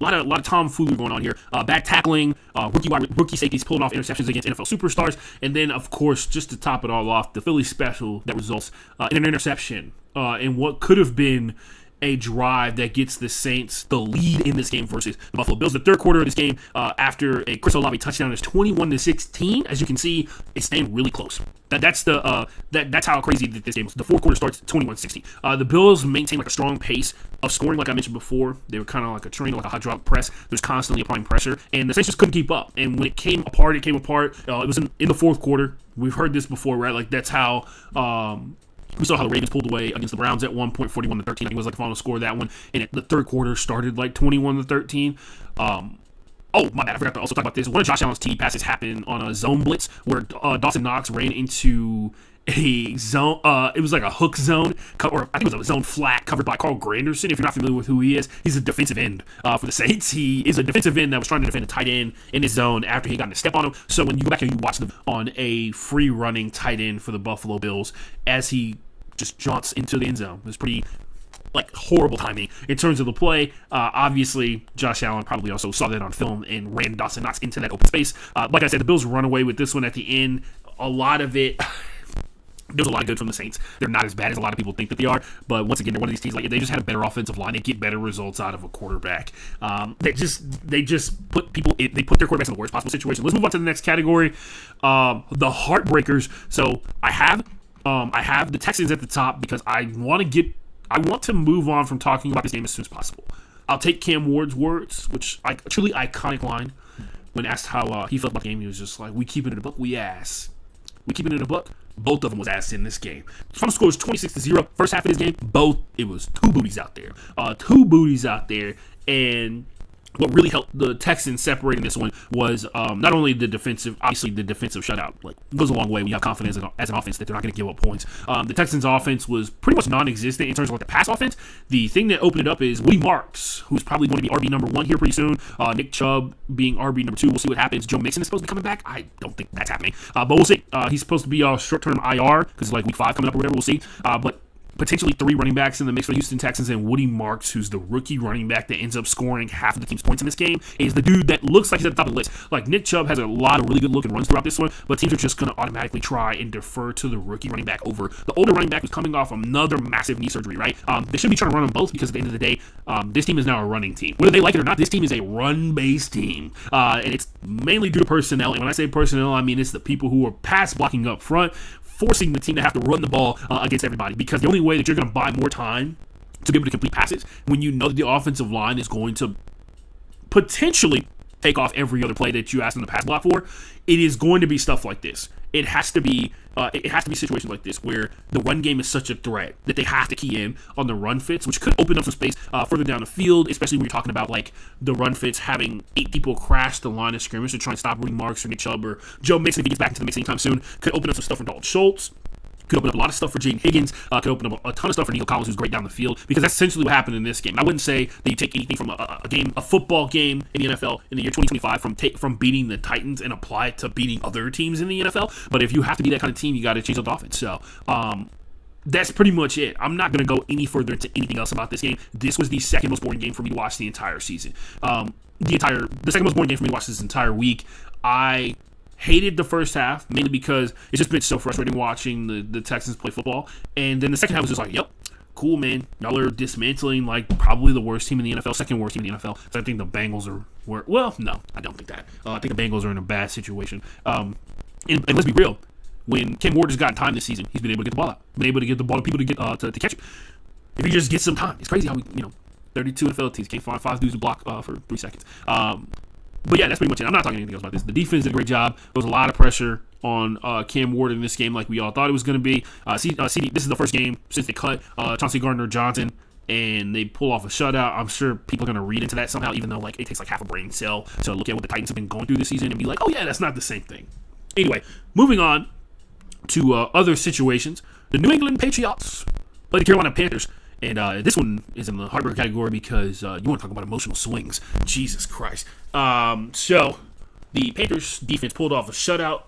A lot of tomfoolery going on here. Bad tackling, rookie safeties pulling off interceptions against NFL superstars, and then of course, just to top it all off, the Philly special that results in an interception in what could have been a drive that gets the Saints the lead in this game versus the Buffalo Bills. The third quarter of this game, after a Chris Olave touchdown, is 21-16. As you can see, it's staying really close. That's how crazy this game was. The fourth quarter starts 21-16. The Bills maintain like a strong pace of scoring, like I mentioned before. They were kind of like a train, like a hot drop press. There's constantly applying pressure, and the Saints just couldn't keep up. And when it came apart, it was in the fourth quarter. We've heard this before, right? Like that's how. We saw how the Ravens pulled away against the Browns at one point, 41-13. I think it was like the final score of that one. And the third quarter started like 21-13. Oh, my bad. I forgot to also talk about this. One of Josh Allen's TD passes happened on a zone blitz where Dawson Knox ran into a zone. It was like a hook zone, or I think it was a zone flat covered by Carl Granderson. If you're not familiar with who he is, he's a defensive end for the Saints. He is a defensive end that was trying to defend a tight end in his zone after he got in a step on him. So when you go back and you watch them on a free running tight end for the Buffalo Bills as he just jaunts into the end zone, it was pretty horrible timing in terms of the play. Obviously, Josh Allen probably also saw that on film and ran Dawson Knox into that open space. Like I said, the Bills run away with this one at the end. A lot of it There's a lot of good from the Saints. They're not as bad as a lot of people think that they are, but once again, they're one of these teams, like, they just had a better offensive line. They get better results out of a quarterback. They just put people in, they put their quarterbacks in the worst possible situation. Let's move on to the next category, the heartbreakers. So I have the Texans at the top because I want to move on from talking about this game as soon as possible. I'll take Cam Ward's words, which truly iconic line. When asked how he felt about the game, he was just like, "We keep it in a book, we ass. We keep it in a book." Both of them was ass in this game. Final score is 26-0. First half of this game, it was two booties out there. And what really helped the Texans separating this one was not only the defensive shutout. Like, it goes a long way when you have confidence as an offense that they're not going to give up points. The Texans' offense was pretty much non-existent in terms of like the pass offense. The thing that opened it up is Woody Marks, who's probably going to be RB number 1 here pretty soon. Nick Chubb being RB number 2. We'll see what happens. Joe Mixon is supposed to be coming back. I don't think that's happening, but we'll see. He's supposed to be short-term IR because it's like week 5 coming up or whatever. We'll see. But potentially 3 running backs in the mix for the Houston Texans, and Woody Marks, who's the rookie running back that ends up scoring half of the team's points in this game, is the dude that looks like he's at the top of the list. Like, Nick Chubb has a lot of really good looking runs throughout this one, but teams are just going to automatically try and defer to the rookie running back over the older running back who's coming off another massive knee surgery, right? They should be trying to run them both because at the end of the day, this team is now a running team. Whether they like it or not, this team is a run-based team, and it's mainly due to personnel. And when I say personnel, I mean it's the people who are pass blocking up front, forcing the team to have to run the ball against everybody, because the only way that you're going to buy more time to be able to complete passes when you know that the offensive line is going to potentially take off every other play that you ask them to pass block for, it is going to be stuff like this. It has to be situations like this where the run game is such a threat that they have to key in on the run fits, which could open up some space further down the field, especially when you're talking about like the run fits having 8 people crash the line of scrimmage to try and stop Woody Marks or Nick Chubb or Joe Mixon if he gets back into the mix anytime soon. Could open up some stuff for Dalton Schultz. Could open up a lot of stuff for Jaden Higgins. Could open up a ton of stuff for Nico Collins, who's great down the field, because that's essentially what happened in this game. I wouldn't say that you take anything from a football game in the NFL in the year 2025 from beating the Titans and apply it to beating other teams in the NFL. But if you have to be that kind of team, you got to change up the offense. So that's pretty much it. I'm not going to go any further into anything else about this game. This was the second most boring game for me to watch the entire season. The second most boring game for me to watch this entire week. I hated the first half, mainly because it's just been so frustrating watching the Texans play football. And then the second half was just like, yep, cool, man. Y'all are dismantling like probably the worst team in the NFL, second worst team in the NFL. So I think the Bengals well, no, I don't think that. I think the Bengals are in a bad situation. And let's be real. When Cam Ward has gotten time this season, he's been able to get the ball out. Been able to get the ball to people to get to catch it. If he just gets some time. It's crazy how 32 NFL teams can't find 5 dudes to block for 3 seconds. But yeah, that's pretty much it. I'm not talking anything else about this. The defense did a great job. There was a lot of pressure on Cam Ward in this game, like we all thought it was going to be. CD, this is the first game since they cut Chauncey Gardner-Johnson, and they pull off a shutout. I'm sure people are going to read into that somehow, even though like it takes like half a brain cell to look at what the Titans have been going through this season and be like, oh yeah, that's not the same thing. Anyway, moving on to other situations. The New England Patriots play the Carolina Panthers. And this one is in the heartbreak category because you want to talk about emotional swings. Jesus Christ. So, the Panthers defense pulled off a shutout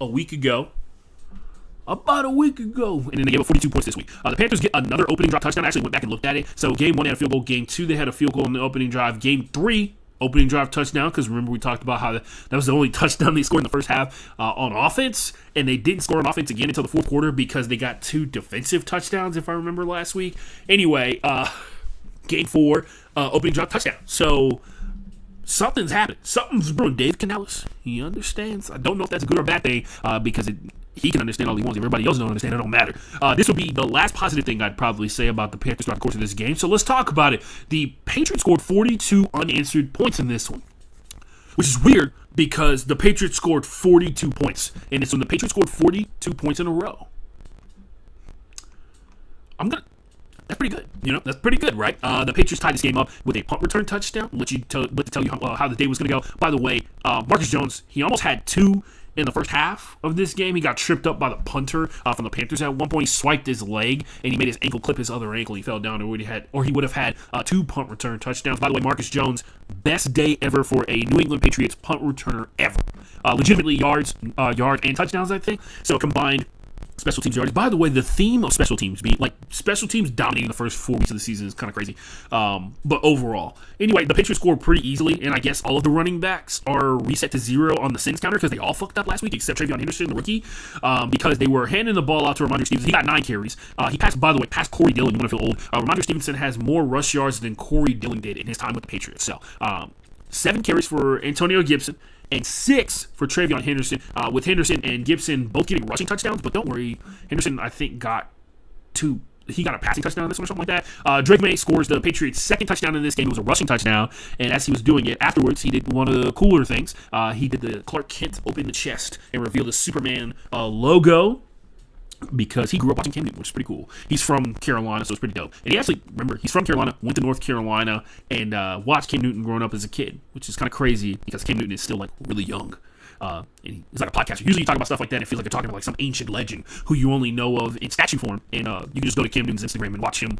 about a week ago, and then they gave up 42 points this week. The Panthers get another opening drive touchdown. I actually went back and looked at it. So, game 1 they had a field goal. Game 2 they had a field goal in the opening drive. Game 3, opening drive touchdown, because remember we talked about how that was the only touchdown they scored in the first half on offense, and they didn't score on offense again until the fourth quarter because they got 2 defensive touchdowns, if I remember last week. Anyway, game 4, opening drive touchdown. So something's happened. Something's brewing. Dave Canales, he understands. I don't know if that's a good or bad thing because he can understand all he wants. Everybody else don't understand. It don't matter. This will be the last positive thing I'd probably say about the Panthers throughout the course of this game. So let's talk about it. The Patriots scored 42 unanswered points in this one, which is weird because the Patriots scored 42 points. And so the Patriots scored 42 points in a row. That's pretty good. That's pretty good, right? The Patriots tied this game up with a punt return touchdown. Let to tell you how the day was going to go. By the way, Marcus Jones, he almost had 2 in the first half of this game. He got tripped up by the punter from the Panthers at one point. He swiped his leg, and he made his ankle clip his other ankle. He fell down, or he would have had 2 punt return touchdowns. By the way, Marcus Jones, best day ever for a New England Patriots punt returner ever. Legitimately yards and touchdowns, I think. So combined special teams yards. By the way, the theme of special teams being like special teams dominating the first 4 weeks of the season is kind of crazy. But overall, anyway, the Patriots scored pretty easily, and I guess all of the running backs are reset to 0 on the sins counter because they all fucked up last week except Travion Henderson, the rookie, because they were handing the ball out to Ramondre Stevenson. He got 9 carries. He passed Corey Dillon. You want to feel old? Ramondre Stevenson has more rush yards than Corey Dillon did in his time with the Patriots. So 7 carries for Antonio Gibson and 6 for Travion Henderson, with Henderson and Gibson both getting rushing touchdowns. But don't worry, Henderson, I think, got 2. He got a passing touchdown in this one or something like that. Drake May scores the Patriots' second touchdown in this game. It was a rushing touchdown. And as he was doing it, afterwards, he did one of the cooler things. He did the Clark Kent open the chest and reveal the Superman logo, because he grew up watching Cam Newton, which is pretty cool. He's from Carolina, so it's pretty dope. And he actually, remember, he's from Carolina, went to North Carolina, and watched Cam Newton growing up as a kid, which is kind of crazy because Cam Newton is still, like, really young. And he's like a podcaster. Usually you talk about stuff like that, and it feels like you're talking about like some ancient legend who you only know of in statue form. And you can just go to Cam Newton's Instagram and watch him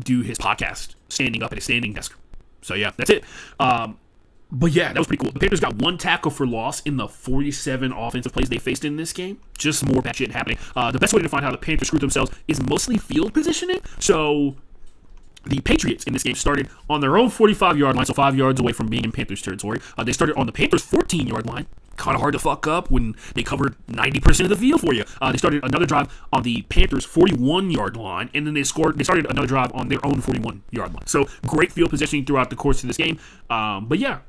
do his podcast standing up at his standing desk. So, yeah, that's it. But yeah, that was pretty cool. The Panthers got 1 tackle for loss in the 47 offensive plays they faced in this game. Just more bad shit happening. The best way to find how the Panthers screwed themselves is mostly field positioning. So the Patriots in this game started on their own 45-yard line, so 5 yards away from being in Panthers territory. They started on the Panthers' 14-yard line. Kind of hard to fuck up when they covered 90% of the field for you. They started another drive on the Panthers' 41-yard line, and then they started another drive on their own 41-yard line. So great field positioning throughout the course of this game. But yeah.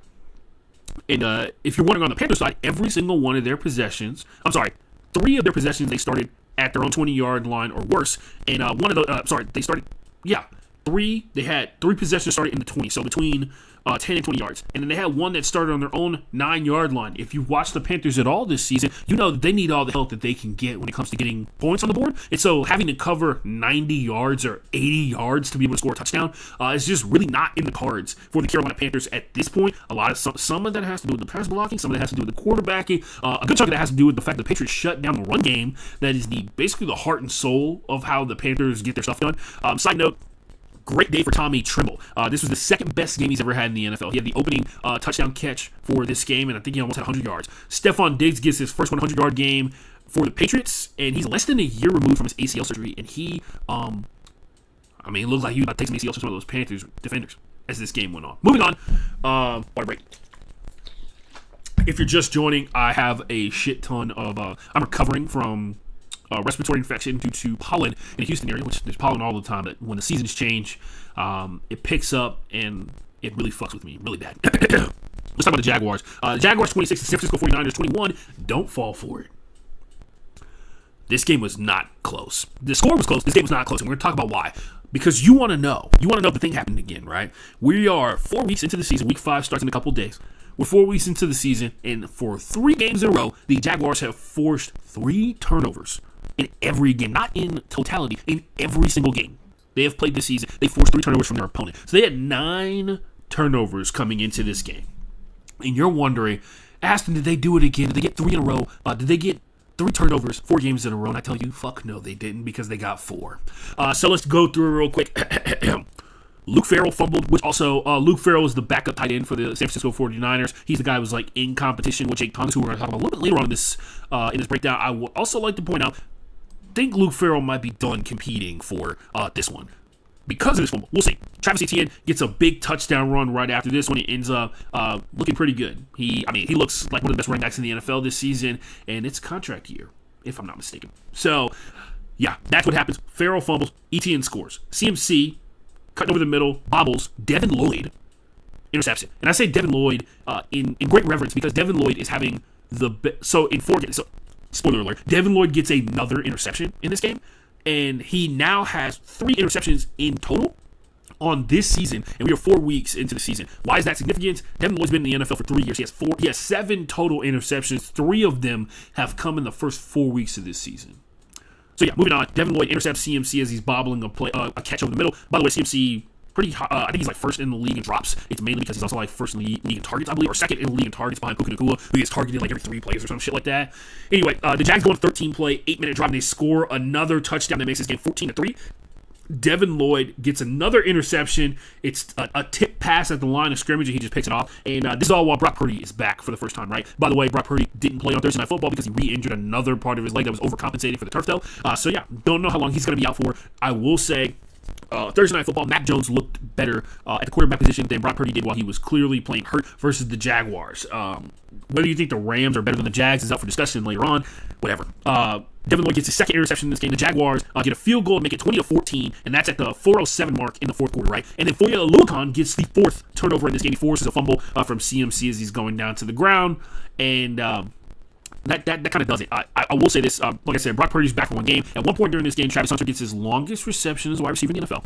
And if you're wondering on the Panthers side, every single one of their possessions, 3 of their possessions they started at their own 20-yard line or worse. And they had 3 possessions started in the 20, so between 10 and 20 yards. And then they had one that started on their own 9-yard line. If you watch the Panthers at all this season, you know that they need all the help that they can get when it comes to getting points on the board. And so having to cover 90 yards or 80 yards to be able to score a touchdown is just really not in the cards for the Carolina Panthers at this point. Some of that has to do with the pass blocking, some of that has to do with the quarterbacking. A good chunk of that has to do with the fact that the Patriots shut down the run game. That is basically the heart and soul of how the Panthers get their stuff done. Side note, great day for Tommy Tremble. This was the second best game he's ever had in the NFL. He had the opening touchdown catch for this game, and I think he almost had 100 yards. Stephon Diggs gets his first 100-yard game for the Patriots, and he's less than a year removed from his ACL surgery, and he, it looks like he was about to take some ACL to some of those Panthers defenders as this game went on. Moving on, water break. If you're just joining, I have a shit ton of, I'm recovering from respiratory infection due to pollen in the Houston area, which there's pollen all the time, but when the seasons change, it picks up and it really fucks with me really bad. Let's talk about the Jaguars. Jaguars 26, San Francisco 49ers 21. Don't fall for it. This game was not close. The score was close. This game was not close, and we're going to talk about why. Because you want to know. You want to know if the thing happened again, right? We are 4 weeks into the season. Week 5 starts in a couple of days. We're 4 weeks into the season, and for 3 games in a row, the Jaguars have forced 3 turnovers in every game. Not in totality, in every single game they have played this season. They forced 3 turnovers from their opponent. So they had 9 turnovers coming into this game. And you're wondering, Ashton, did they do it again? Did they get 3 in a row? Did they get 3 turnovers, 4 games in a row? And I tell you, fuck no, they didn't, because they got 4. So let's go through it real quick. Luke Farrell fumbled, which also, Luke Farrell is the backup tight end for the San Francisco 49ers. He's the guy who was like in competition with Jake Thomas, who we're going to talk about a little bit later on in this breakdown. I would also like to point out, I think Luke Farrell might be done competing for this one because of this fumble. We'll see. Travis Etienne gets a big touchdown run right after this one. He ends up looking pretty good. He looks like one of the best running backs in the NFL this season, and it's contract year, if I'm not mistaken. So, yeah, that's what happens. Farrell fumbles, Etienne scores. CMC, cutting over the middle, bobbles, Devin Lloyd, interception. And I say Devin Lloyd in great reverence because Devin Lloyd is having in 4 games. So, spoiler alert, Devin Lloyd gets another interception in this game, and he now has 3 interceptions in total on this season, and we are 4 weeks into the season. Why is that significant? Devin Lloyd's been in the NFL for 3 years. He has 7 total interceptions. 3 of them have come in the first 4 weeks of this season. So yeah, moving on. Devin Lloyd intercepts CMC as he's bobbling a catch over the middle. By the way, CMC pretty high, I think he's like first in the league in drops. It's mainly because he's also like first in the league in targets, I believe, or second in the league in targets behind Puka Nacua, who gets targeted like every 3 plays or some shit like that. Anyway, the Jags go on a 13-play, 8-minute drive, and they score another touchdown that makes this game 14-3. Devin Lloyd gets another interception. It's a tip pass at the line of scrimmage, and he just picks it off. And this is all while Brock Purdy is back for the first time, right? By the way, Brock Purdy didn't play on Thursday Night Football because he re-injured another part of his leg that was overcompensated for the turf toe. So yeah, don't know how long he's going to be out for. I will say, Thursday Night Football, Mac Jones looked better at the quarterback position than Brock Purdy did while he was clearly playing hurt versus the Jaguars. Whether you think the Rams are better than the Jags is up for discussion later on. Whatever. Devin Lloyd gets his second interception in this game. The Jaguars get a field goal to make it 20-14, and that's at the 4:07 mark in the fourth quarter, right? And then Foye Oluokun gets the fourth turnover in this game. He forces a fumble from CMC as he's going down to the ground, and that kind of does it. I will say this, like I said, Brock Purdy's back for one game. At one point during this game, Travis Hunter gets his longest reception as a wide receiver in the NFL.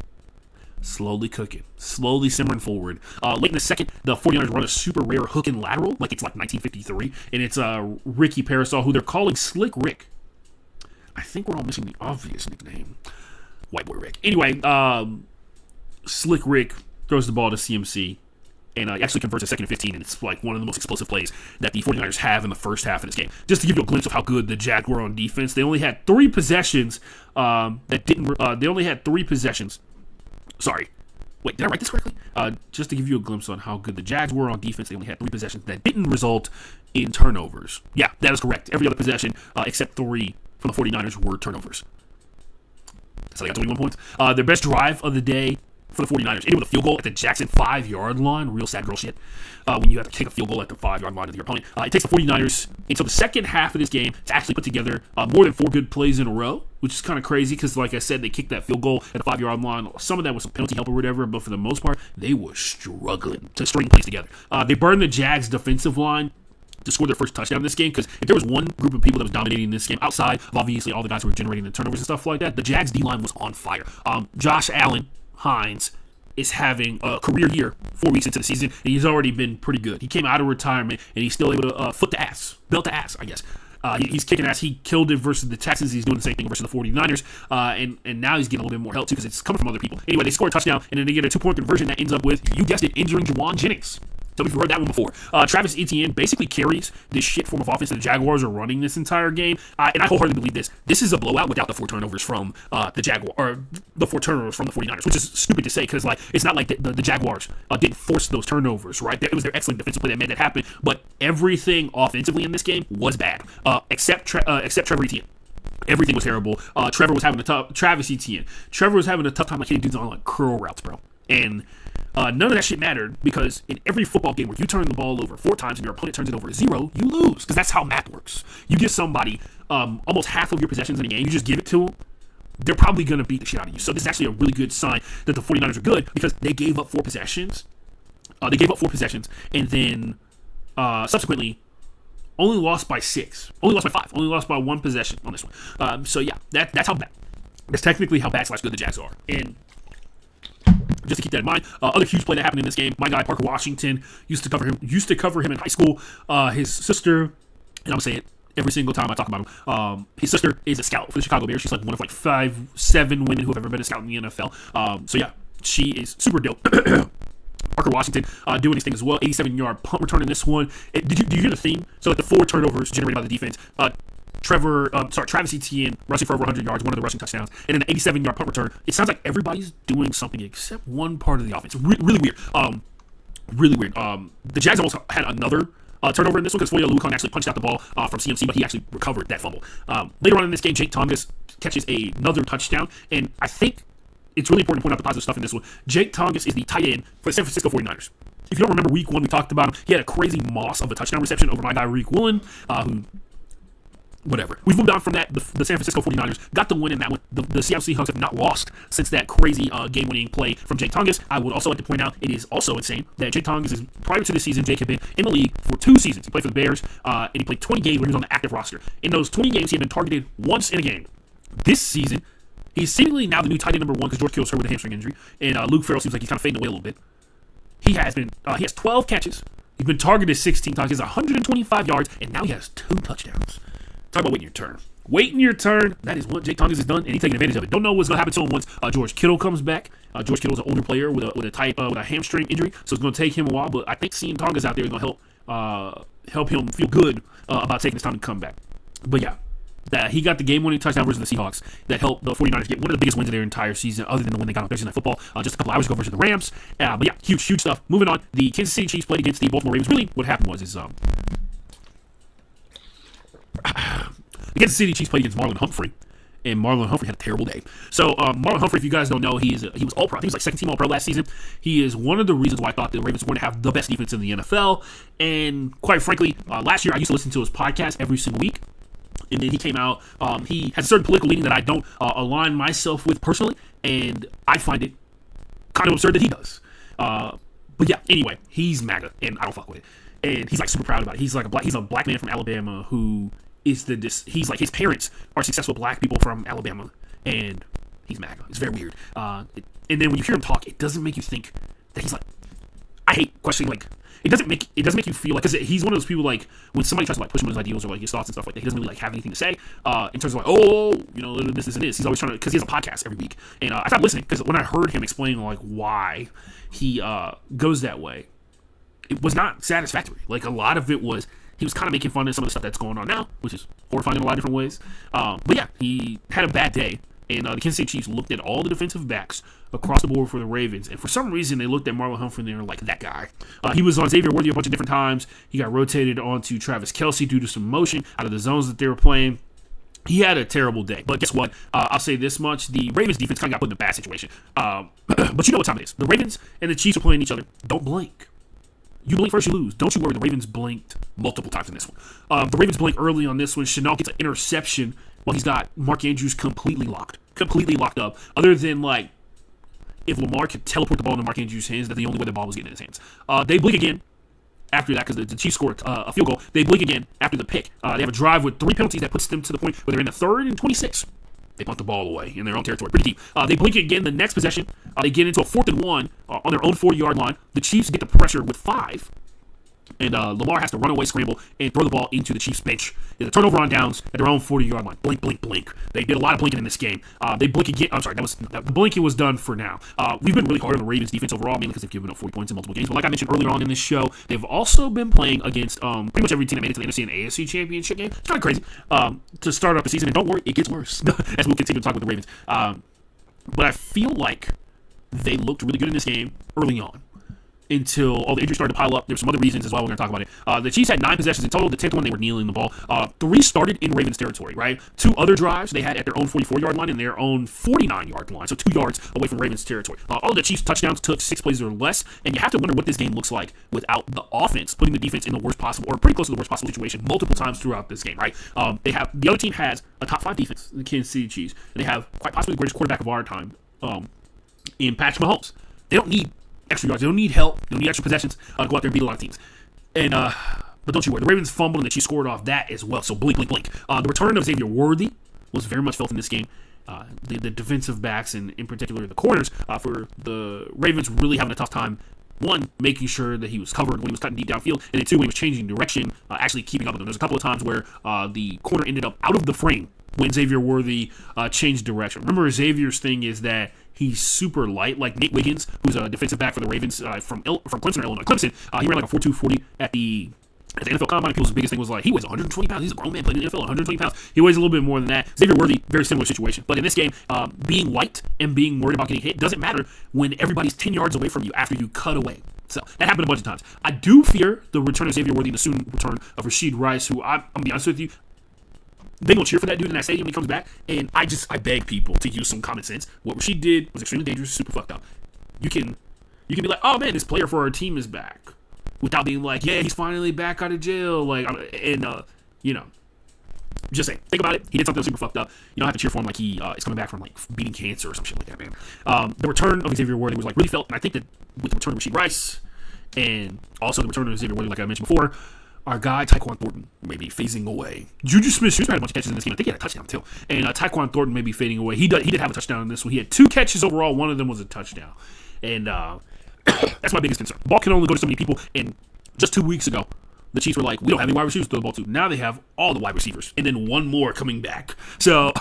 Slowly cooking, slowly simmering forward. Late in the second, the 49ers run a super rare hook and lateral, like it's like 1953, and it's Ricky Parasol, who they're calling Slick Rick. I think we're all missing the obvious nickname, White Boy Rick. Anyway, Slick Rick throws the ball to CMC, and actually converts a second and 15, and it's like one of the most explosive plays that the 49ers have in the first half of this game. Just to give you a glimpse of how good the Jags were on defense, they only had 3 possessions they only had 3 possessions. Sorry. Wait, did I write this correctly? Just to give you a glimpse on how good the Jags were on defense, they only had 3 possessions that didn't result in turnovers. Yeah, that is correct. Every other possession, except 3 from the 49ers, were turnovers. So they got 21 points. Their best drive of the day for the 49ers ended with a field goal at the Jackson 5-yard line. Real sad girl shit. When you have to take a field goal at the 5-yard line of your opponent. It takes the 49ers until the second half of this game to actually put together more than 4 good plays in a row, which is kind of crazy because, like I said, they kicked that field goal at the 5-yard line. Some of that was some penalty help or whatever, but for the most part, they were struggling to string plays together. They burned the Jags' defensive line to score their first touchdown in this game, because if there was one group of people that was dominating this game outside of obviously all the guys who were generating the turnovers and stuff like that, the Jags D-line was on fire. Josh Allen Hines is having a career year 4 weeks into the season, and he's already been pretty good. He came out of retirement, and he's still able to belt the ass, I guess. He's kicking ass. He killed it versus the Texans. He's doing the same thing versus the 49ers. And now he's getting a little bit more help, too, because it's coming from other people. Anyway, they score a touchdown, and then they get a 2-point conversion that ends up with, you guessed it, injuring Juwan Jennings. Tell me if you've heard that one before. Travis Etienne basically carries this shit form of offense that the Jaguars are running this entire game. And I wholeheartedly believe this. This is a blowout without the 4 turnovers from the Jaguars, or the 4 turnovers from the 49ers, which is stupid to say because like it's not like the Jaguars didn't force those turnovers, right? It was their excellent defensive play that made that happen. But everything offensively in this game was bad, except Trevor Etienne. Everything was terrible. Travis Etienne. Trevor was having a tough time like hitting dudes on like curl routes, bro. And none of that shit mattered because in every football game where you turn the ball over 4 times and your opponent turns it over 0, you lose because that's how math works. You give somebody almost half of your possessions in a game, you just give it to them, they're probably going to beat the shit out of you. So this is actually a really good sign that the 49ers are good because they gave up 4 possessions. And then subsequently only lost by 6. Only lost by 5. Only lost by 1 possession on this one. So yeah, that's how bad. That's technically how bad / good the Jags are. And just to keep that in mind, other huge play that happened in this game. My guy Parker Washington used to cover him in high school. His sister, and I'm gonna say it every single time I talk about him. His sister is a scout for the Chicago Bears. She's like one of like 5-7 women who have ever been a scout in the NFL. So yeah, she is super dope. Parker Washington doing his thing as well. 87-yard punt return in this one. Do you hear the theme? So like the 4 turnovers generated by the defense. Travis Etienne rushing for over 100 yards, one of the rushing touchdowns, and then the 87-yard punt return. It sounds like everybody's doing something except one part of the offense. Really weird. Really weird. The Jags almost had another turnover in this one because Foye Oluokun actually punched out the ball from CMC, but he actually recovered that fumble. Later on in this game, Jake Tonges catches another touchdown, and I think it's really important to point out the positive stuff in this one. Jake Tonges is the tight end for the San Francisco 49ers. If you don't remember week 1, we talked about him. He had a crazy moss of a touchdown reception over my guy Reek Woolen, who... Whatever. We've moved on from that. The San Francisco 49ers got the win in that one. The Seattle Seahawks have not lost since that crazy game-winning play from Jake Tonges. I would also like to point out it is also insane that Jake Tonges is, prior to this season, Jake had been in the league for 2 seasons. He played for the Bears, and he played 20 games when he was on the active roster. In those 20 games, he had been targeted once in a game. This season, he's seemingly now the new tight end number 1 because George Kittle's hurt with a hamstring injury, and Luke Farrell seems like he's kind of fading away a little bit. He has 12 catches. He's been targeted 16 times. He has 125 yards, and now he has 2 touchdowns. Talk about waiting your turn. Waiting your turn. That is what Jake Tonges has done, and he's taking advantage of it. Don't know what's going to happen to him once George Kittle comes back. George Kittle's an older player with a hamstring injury, so it's going to take him a while. But I think seeing Tonges out there is going to help him feel good about taking his time to come back. But yeah, that he got the game-winning touchdown versus the Seahawks that helped the 49ers get one of the biggest wins of their entire season, other than the win they got on Thursday Night Football just a couple hours ago versus the Rams. But yeah, huge stuff. Moving on, the Kansas City Chiefs played against the Baltimore Ravens. Really, what happened was the Kansas City Chiefs played against Marlon Humphrey, and Marlon Humphrey had a terrible day. So Marlon Humphrey, if you guys don't know, he was All-Pro. He was like second-team All-Pro last season. He is one of the reasons why I thought the Ravens were going to have the best defense in the NFL. And quite frankly, last year I used to listen to his podcast every single week. And then he came out. He has a certain political leaning that I don't align myself with personally, and I find it kind of absurd that he does. But yeah, anyway, he's MAGA, and I don't fuck with it. And he's like super proud about it. He's a black man from Alabama who is he's like, his parents are successful black people from Alabama, and he's MAGA. It's very weird. And then when you hear him talk, it doesn't make you think that he's like, I hate questioning, like, it doesn't make you feel like, because he's one of those people, like, when somebody tries to like push him on his ideals or like his thoughts and stuff like that, he doesn't really like have anything to say in terms of like, this and this. He's always trying to, because he has a podcast every week, and I stopped listening because when I heard him explain like why he goes that way, it was not satisfactory. Like, a lot of it was he was kind of making fun of some of the stuff that's going on now, which is horrifying in a lot of different ways. But yeah, he had a bad day. And the Kansas City Chiefs looked at all the defensive backs across the board for the Ravens. And for some reason, they looked at Marlon Humphrey and they were like, that guy. He was on Xavier Worthy a bunch of different times. He got rotated onto Travis Kelce due to some motion out of the zones that they were playing. He had a terrible day. But guess what? I'll say this much. The Ravens defense kind of got put in a bad situation. But you know what time it is. The Ravens and the Chiefs are playing each other. Don't blink. You blink first, you lose. Don't you worry. The Ravens blinked multiple times in this one. The Ravens blink early on this one. Chenault gets an interception while he's got Mark Andrews completely locked up. Other than, like, if Lamar could teleport the ball into Mark Andrews' hands, that's the only way the ball was getting in his hands. They blink again after that because the Chiefs scored a field goal. They blink again after the pick. They have a drive with 3 penalties that puts them to the point where they're in the 3rd and 26. They punt the ball away in their own territory, pretty deep. They blink again the next possession. They get into a 4th and 1 on their own 40-yard line. The Chiefs get the pressure with 5. And Lamar has to run away, scramble, and throw the ball into the Chiefs' bench. There's a turnover on downs at their own 40-yard line. Blink, blink, blink. They did a lot of blinking in this game. They blink again. I'm sorry, the blinking was done for now. We've been really hard on the Ravens' defense overall, mainly because they've given up 40 points in multiple games. But like I mentioned earlier on in this show, they've also been playing against pretty much every team that made it to the NFC and AFC championship game. It's kind of crazy to start up the season. And don't worry, it gets worse as we'll continue to talk with the Ravens. But I feel like they looked really good in this game early on, until all the injuries started to pile up. There's some other reasons as well. We're going to talk about it. The Chiefs had 9 possessions in total. The 10th one, they were kneeling the ball. 3 started in Ravens territory, right? 2 other drives they had at their own 44-yard line and their own 49-yard line, so 2 yards away from Ravens territory. All of the Chiefs' touchdowns took 6 plays or less, and you have to wonder what this game looks like without the offense putting the defense in the worst possible, or pretty close to the worst possible situation multiple times throughout this game, right? The other team has a top 5 defense, the Kansas City Chiefs, and they have quite possibly the greatest quarterback of our time in Patrick Mahomes. They don't need extra yards. They don't need help. They don't need extra possessions to go out there and beat a lot of teams. And but don't you worry. The Ravens fumbled and the Chiefs scored off that as well. So blink, blink, blink. The return of Xavier Worthy was very much felt in this game. The defensive backs and in particular the corners for the Ravens really having a tough time. 1, making sure that he was covered when he was cutting deep downfield, and then 2, when he was changing direction, actually keeping up with them. There's a couple of times where the corner ended up out of the frame when Xavier Worthy changed direction. Remember, Xavier's thing is that he's super light, like Nate Wiggins, who's a defensive back for the Ravens from Clemson or Illinois. Clemson, he ran like a 4.2 40 at the NFL Combine. People's biggest thing was like, he weighs 120 pounds. He's a grown man playing in the NFL, 120 pounds. He weighs a little bit more than that. Xavier Worthy, very similar situation. But in this game, being light and being worried about getting hit doesn't matter when everybody's 10 yards away from you after you cut away. So that happened a bunch of times. I do fear the return of Xavier Worthy and the soon return of Rashid Rice, who I'm going to be honest with you, they gonna cheer for that dude in that stadium when he comes back, and I beg people to use some common sense. What Rashid did was extremely dangerous, super fucked up. You can be like, oh man, this player for our team is back, without being like, yeah, he's finally back out of jail, like, and just saying, think about it. He did something super fucked up. You don't have to cheer for him like he is coming back from like beating cancer or some shit like that, man. The return of Xavier Worthy was like really felt, and I think that with the return of Rashid Rice and also the return of Xavier Worthy, like I mentioned before, our guy, Tyquan Thornton, may be phasing away. Juju Smith-Schuster had a bunch of catches in this game. I think he had a touchdown, too. And Tyquan Thornton may be fading away. He did have a touchdown in this one. He had 2 catches overall. One of them was a touchdown. And that's my biggest concern. The ball can only go to so many people. And just 2 weeks ago, the Chiefs were like, we don't have any wide receivers to throw the ball to. Now they have all the wide receivers. And then 1 more coming back. So,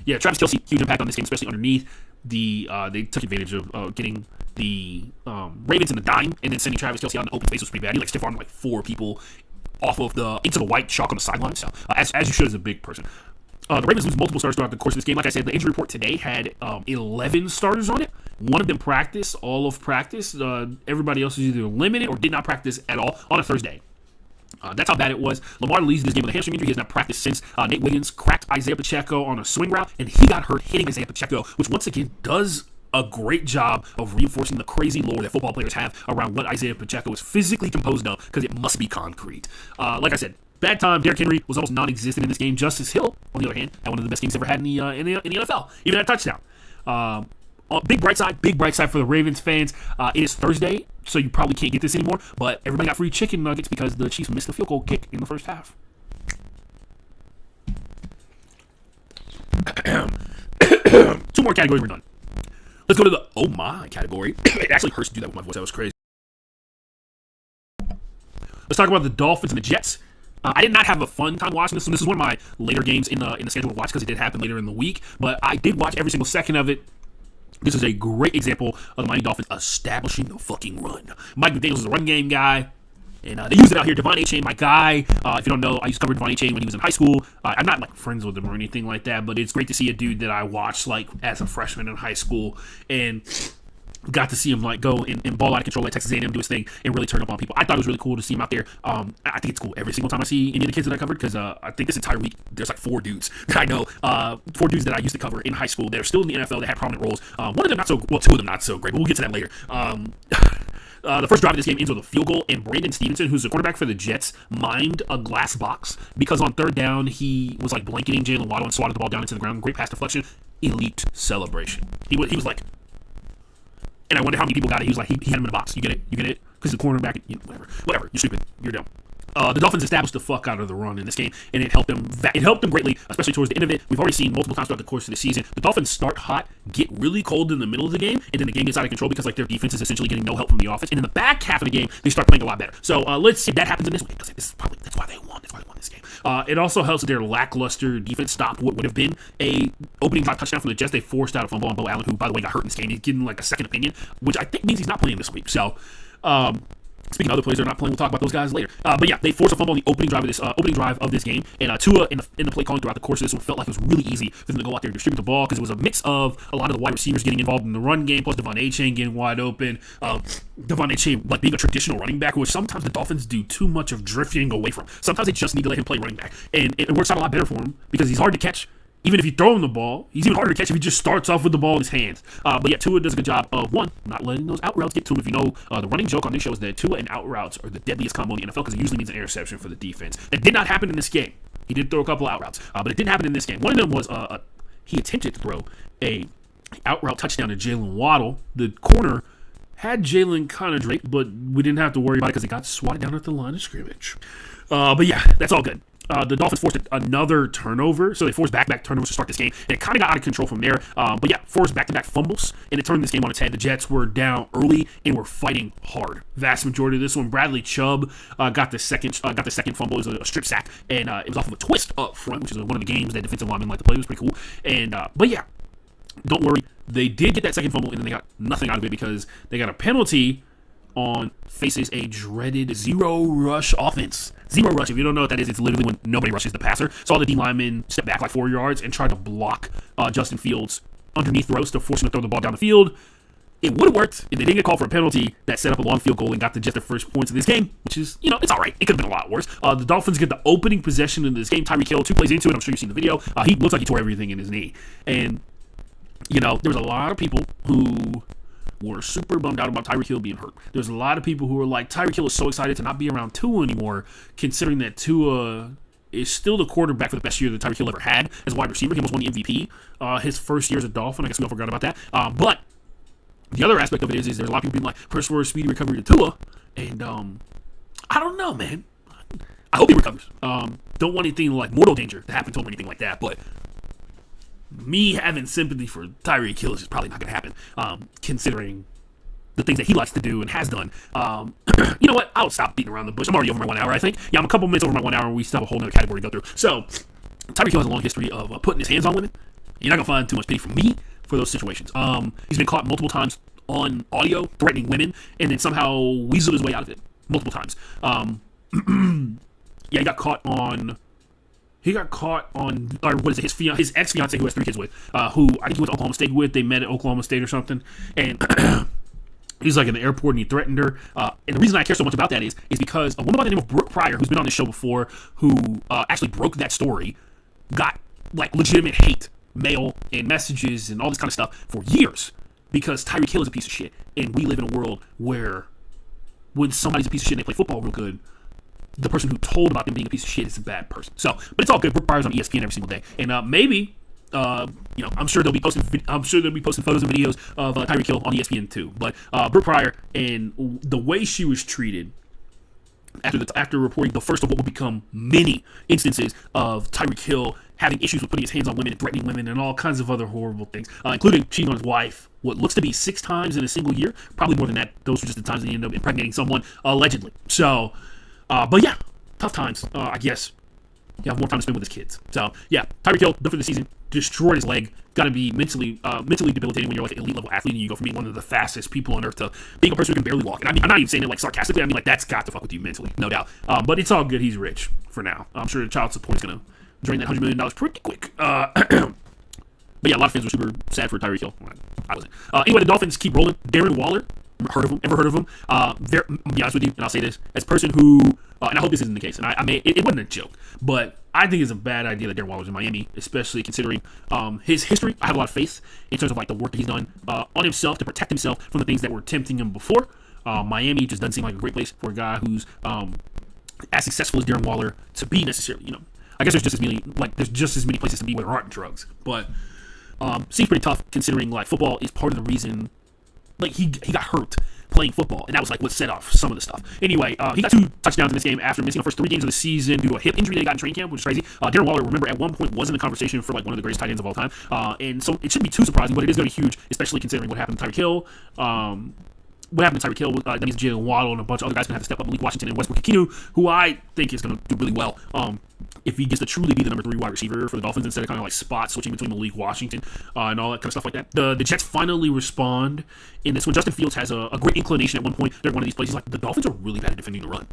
yeah, Travis Kelce, huge impact on this game, especially underneath. They took advantage of getting the Ravens in the dime and then sending Travis Kelce out in the open space was pretty bad. He stiff armed like 4 people off of into the white chalk on the sideline. So as you should as a big person. The Ravens lose multiple starters throughout the course of this game. Like I said, the injury report today had 11 starters on it. One of them practiced, all of practice. Everybody else was either limited or did not practice at all on a Thursday. That's how bad it was. Lamar leads this game with a hamstring injury. He has not practiced since Nate Wiggins cracked Isaiah Pacheco on a swing route, and he got hurt hitting Isaiah Pacheco, which once again does a great job of reinforcing the crazy lore that football players have around what Isaiah Pacheco is physically composed of, because it must be concrete. Like I said, bad time. Derrick Henry was almost non-existent in this game. Justice Hill, on the other hand, had one of the best games ever had in the NFL, even at a touchdown. Big bright side for the Ravens fans. It is Thursday, so you probably can't get this anymore, but everybody got free chicken nuggets because the Chiefs missed the field goal kick in the first half. Two more categories, we're done. Let's go to the oh my category. It actually hurts to do that with my voice. That was crazy. Let's talk about the Dolphins and the Jets. I did not have a fun time watching this one. This is one of my later games in the schedule to watch because it did happen later in the week, but I did watch every single second of it. This is a great example of the Miami Dolphins establishing the fucking run. Mike McDaniels is a run game guy, and they use it out here. Devon Achane, my guy. If you don't know, I used to cover Devon Achane when he was in high school. I'm not like friends with him or anything like that, but it's great to see a dude that I watched like as a freshman in high school and got to see him like go and ball out of control at Texas A&M, do his thing, and really turn up on people. I thought it was really cool to see him out there. I think it's cool every single time I see any of the kids that I covered, because I think this entire week there's like 4 dudes that I know, 4 dudes that I used to cover in high school that are still in the NFL that had prominent roles. One of them not so well, 2 of them not so great, but we'll get to that later. The first drive of this game ends with a field goal, and Brandon Stevenson, who's the quarterback for the Jets, mined a glass box because on third down he was like blanketing Jalen Waddle and swatted the ball down into the ground. Great pass deflection, elite celebration. He was like. And I wonder how many people got it. He was like, he had him in a box. You get it? You get it? Because the cornerback, whatever. You're stupid. You're dumb. The Dolphins established the fuck out of the run in this game, and it helped them. It helped them greatly, especially towards the end of it. We've already seen multiple times throughout the course of the season. The Dolphins start hot, get really cold in the middle of the game, and then the game gets out of control because like their defense is essentially getting no help from the offense. And in the back half of the game, they start playing a lot better. So let's see if that happens in this one, because that's why they won. That's why they won this game. It also helps that their lackluster defense stopped what would have been a opening drive touchdown from the Jets. They forced out a fumble on Bo Allen, who by the way got hurt in this game. He's getting like a second opinion, which I think means he's not playing this week. So. Speaking of other players that are not playing, we'll talk about those guys later. But yeah, they forced a fumble on the opening drive of this game, and Tua in the play calling throughout the course of this one felt like it was really easy for them to go out there and distribute the ball, because it was a mix of a lot of the wide receivers getting involved in the run game, plus Devon Achane getting wide open. Devon Achane like being a traditional running back, which sometimes the Dolphins do too much of drifting away from. Sometimes they just need to let him play running back, and it works out a lot better for him because he's hard to catch. Even if you throw him the ball, he's even harder to catch if he just starts off with the ball in his hands. But yeah, Tua does a good job of, one, not letting those out routes get to him. If you know, the running joke on this show is that Tua and out routes are the deadliest combo in the NFL because it usually means an interception for the defense. That did not happen in this game. He did throw a couple of out routes, but it didn't happen in this game. One of them was he attempted to throw a out route touchdown to Jalen Waddle. The corner had Jalen kind of draped, but we didn't have to worry about it because he got swatted down at the line of scrimmage. But yeah, that's all good. The Dolphins forced another turnover, so they forced back-to-back turnovers to start this game, and it kind of got out of control from there. But yeah, forced back-to-back fumbles, and it turned this game on its head. The Jets were down early and were fighting hard. Vast majority of this one, Bradley Chubb got the second fumble. It was a strip sack, and it was off of a twist up front, which is one of the games that defensive linemen like to play. It was pretty cool. And but yeah, don't worry, they did get that second fumble, and then they got nothing out of it because they got a penalty on faces a dreaded zero rush offense. Zero rush, if you don't know what that is, it's literally when nobody rushes the passer. So all the D linemen step back like 4 yards and try to block Justin Fields underneath throws to force him to throw the ball down the field. It would have worked if they didn't get called for a penalty that set up a long field goal and got the Jets their first points in this game, which is, it's all right. It could have been a lot worse. The Dolphins get the opening possession in this game. Tyreek Hill, 2 plays into it. I'm sure you've seen the video. He looks like he tore everything in his knee. And, there was a lot of people who were super bummed out about Tyreek Hill being hurt. There's a lot of people who were like, Tyreek Hill is so excited to not be around Tua anymore, considering that Tua is still the quarterback for the best year that Tyreek Hill ever had as a wide receiver. He almost won the MVP his first year as a Dolphin. I guess we all forgot about that. But the other aspect of it is there's a lot of people being like, prayers for a speedy recovery to Tua. And I don't know, man. I hope he recovers. Don't want anything like mortal danger to happen to him or anything like that, but me having sympathy for Tyreek Hill is just probably not going to happen, considering the things that he likes to do and has done. You know what? I'll stop beating around the bush. I'm already over my 1 hour, I think. Yeah, I'm a couple minutes over my 1 hour, and we still have a whole other category to go through. So, Tyreek Hill has a long history of putting his hands on women. You're not going to find too much pity from me for those situations. He's been caught multiple times on audio threatening women, and then somehow weaseled his way out of it multiple times. Yeah, he got caught on he got caught on, or what is it, his ex-fiance who has 3 kids with, who I think he went to Oklahoma State with. They met at Oklahoma State or something, and he's like in the airport and he threatened her. And the reason I care so much about that is because a woman by the name of Brooke Pryor, who's been on this show before, who actually broke that story, got like legitimate hate mail and messages and all this kind of stuff for years because Tyreek Hill is a piece of shit, and we live in a world where when somebody's a piece of shit and they play football real good, the person who told about them being a piece of shit is a bad person. So, but it's all good. Brooke Pryor's on ESPN every single day, and maybe, I'm sure they'll be posting. I'm sure they'll be posting photos and videos of Tyreek Hill on ESPN too. But Brooke Pryor and the way she was treated after reporting the first of what would become many instances of Tyreek Hill having issues with putting his hands on women and threatening women and all kinds of other horrible things, including cheating on his wife, what looks to be 6 times in a single year, probably more than that. Those were just the times that he ended up impregnating someone, allegedly. So, but yeah, tough times, I guess. You have more time to spend with his kids. So, yeah, Tyreek Hill, done for the season, destroyed his leg. Got to be mentally debilitating when you're like an elite level athlete and you go from being one of the fastest people on earth to being a person who can barely walk. And I mean, I'm not even saying it like sarcastically. I mean, like, that's got to fuck with you mentally, no doubt. But it's all good. He's rich for now. I'm sure the child support is going to drain that $100 million pretty quick. But yeah, a lot of fans were super sad for Tyreek Hill. I wasn't. Anyway, the Dolphins keep rolling. Darren Waller, ever heard of him? I'll be honest with you, and I'll say this as a person who, and I hope this isn't the case, and it wasn't a joke, but I think it's a bad idea that Darren Waller's in Miami, especially considering his history. I have a lot of faith in terms of like the work that he's done on himself to protect himself from the things that were tempting him before. Miami just doesn't seem like a great place for a guy who's as successful as Darren Waller to be necessarily. I guess there's just as many places to be where there aren't drugs, but seems pretty tough considering like football is part of the reason. Like he got hurt playing football, and that was like what set off some of the stuff. Anyway, he got 2 touchdowns in this game after missing the first 3 games of the season due to a hip injury that he got in training camp, which is crazy. Darren Waller, remember, at one point was in the conversation for like one of the greatest tight ends of all time, and so it shouldn't be too surprising, but it is going to be huge, especially considering what happened to Tyreek Hill. That means Jalen Waddle and a bunch of other guys going to have to step up. Malik Washington and Westbrook Ikinu, who I think is going to do really well if he gets to truly be the number 3 wide receiver for the Dolphins instead of kind of like spot switching between Malik Washington and all that kind of stuff like that. The Jets finally respond in this one. Justin Fields has a great inclination at one point during one of these plays. He's like, the Dolphins are really bad at defending the run.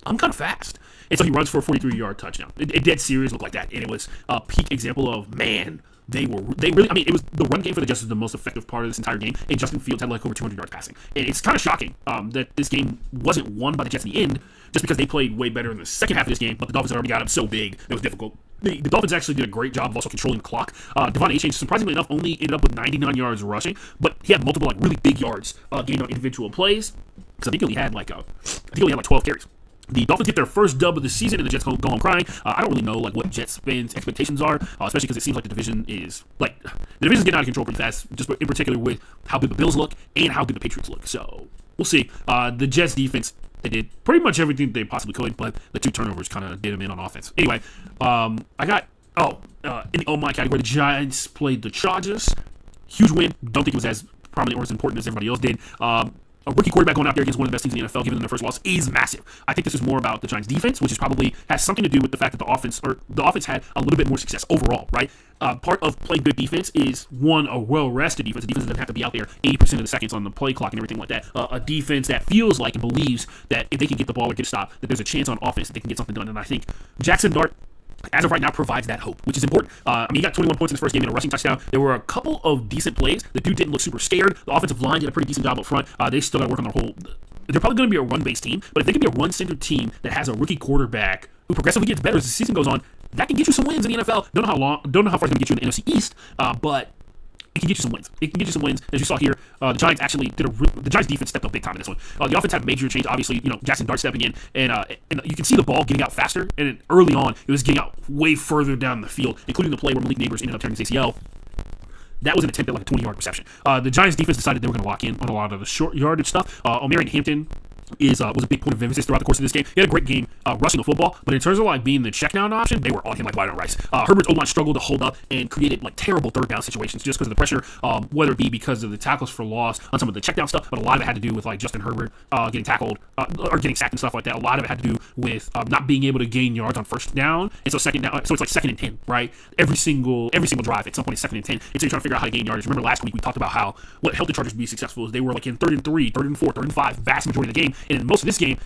I'm kind of fast. And so he runs for a 43-yard touchdown. It dead serious looked like that. And it was a peak example of, man, they really, I mean, it was the run game for the Jets was the most effective part of this entire game, and Justin Fields had like over 200 yards passing. And it's kind of shocking that this game wasn't won by the Jets in the end, just because they played way better in the second half of this game, but the Dolphins had already got him so big that it was difficult. The Dolphins actually did a great job of also controlling the clock. Devon Achane, surprisingly enough, only ended up with 99 yards rushing, but he had multiple like really big yards gained on individual plays, because I think he only had like 12 carries. The Dolphins get their first dub of the season, and the Jets go home crying. I don't really know like what Jets fans' expectations are, especially because it seems like the division's getting out of control pretty fast. Just in particular with how good the Bills look and how good the Patriots look. So we'll see. The Jets defense, they did pretty much everything they possibly could, but the 2 turnovers kind of did them in on offense. Anyway, in the oh my category, the Giants played the Chargers. Huge win. Don't think it was as prominent or as important as everybody else did. A rookie quarterback going out there against one of the best teams in the NFL, giving them their first loss, is massive. I think this is more about the Giants' defense, which is probably has something to do with the fact that the offense had a little bit more success overall, right? Part of playing good defense is, one, a well-rested defense. A defense doesn't have to be out there 80% of the seconds on the play clock and everything like that. A defense that feels like and believes that if they can get the ball or get a stop, that there's a chance on offense that they can get something done. And I think Jackson Dart, as of right now, provides that hope, which is important. He got 21 points in his first game and a rushing touchdown. There were a couple of decent plays. The dude didn't look super scared. The offensive line did a pretty decent job up front. They still got to work on their whole. They're probably going to be a run-based team, but if they can be a run-centered team that has a rookie quarterback who progressively gets better as the season goes on, that can get you some wins in the NFL. Don't know how far it's going to get you in the NFC East, but it can get you some wins. It can get you some wins. As you saw here, the Giants actually the Giants defense stepped up big time in this one. The offense had major change. Obviously, Jackson Dart stepping in, and you can see the ball getting out faster. And early on, it was getting out way further down the field, including the play where Malik Neighbors ended up tearing his ACL. That was an attempt at like a 20-yard reception. The Giants defense decided they were going to lock in on a lot of the short yardage stuff. Omarion Hampton was a big point of emphasis throughout the course of this game. He had a great game rushing the football, but in terms of like being the check down option, they were on him like white on rice. Herbert's O-line struggled to hold up and created like terrible third down situations just because of the pressure, whether it be because of the tackles for loss on some of the check down stuff, but a lot of it had to do with like Justin Herbert getting tackled or getting sacked and stuff like that. A lot of it had to do with not being able to gain yards on first down, and so second down, so it's like 2nd and 10, right? Every single drive at some point is 2nd and 10, and so you're trying to figure out how to gain yardage. Remember last week we talked about what helped the Chargers be successful is they were like in 3rd and 3, 3rd and 4, 3rd and 5, vast majority of the game, and in most of this game,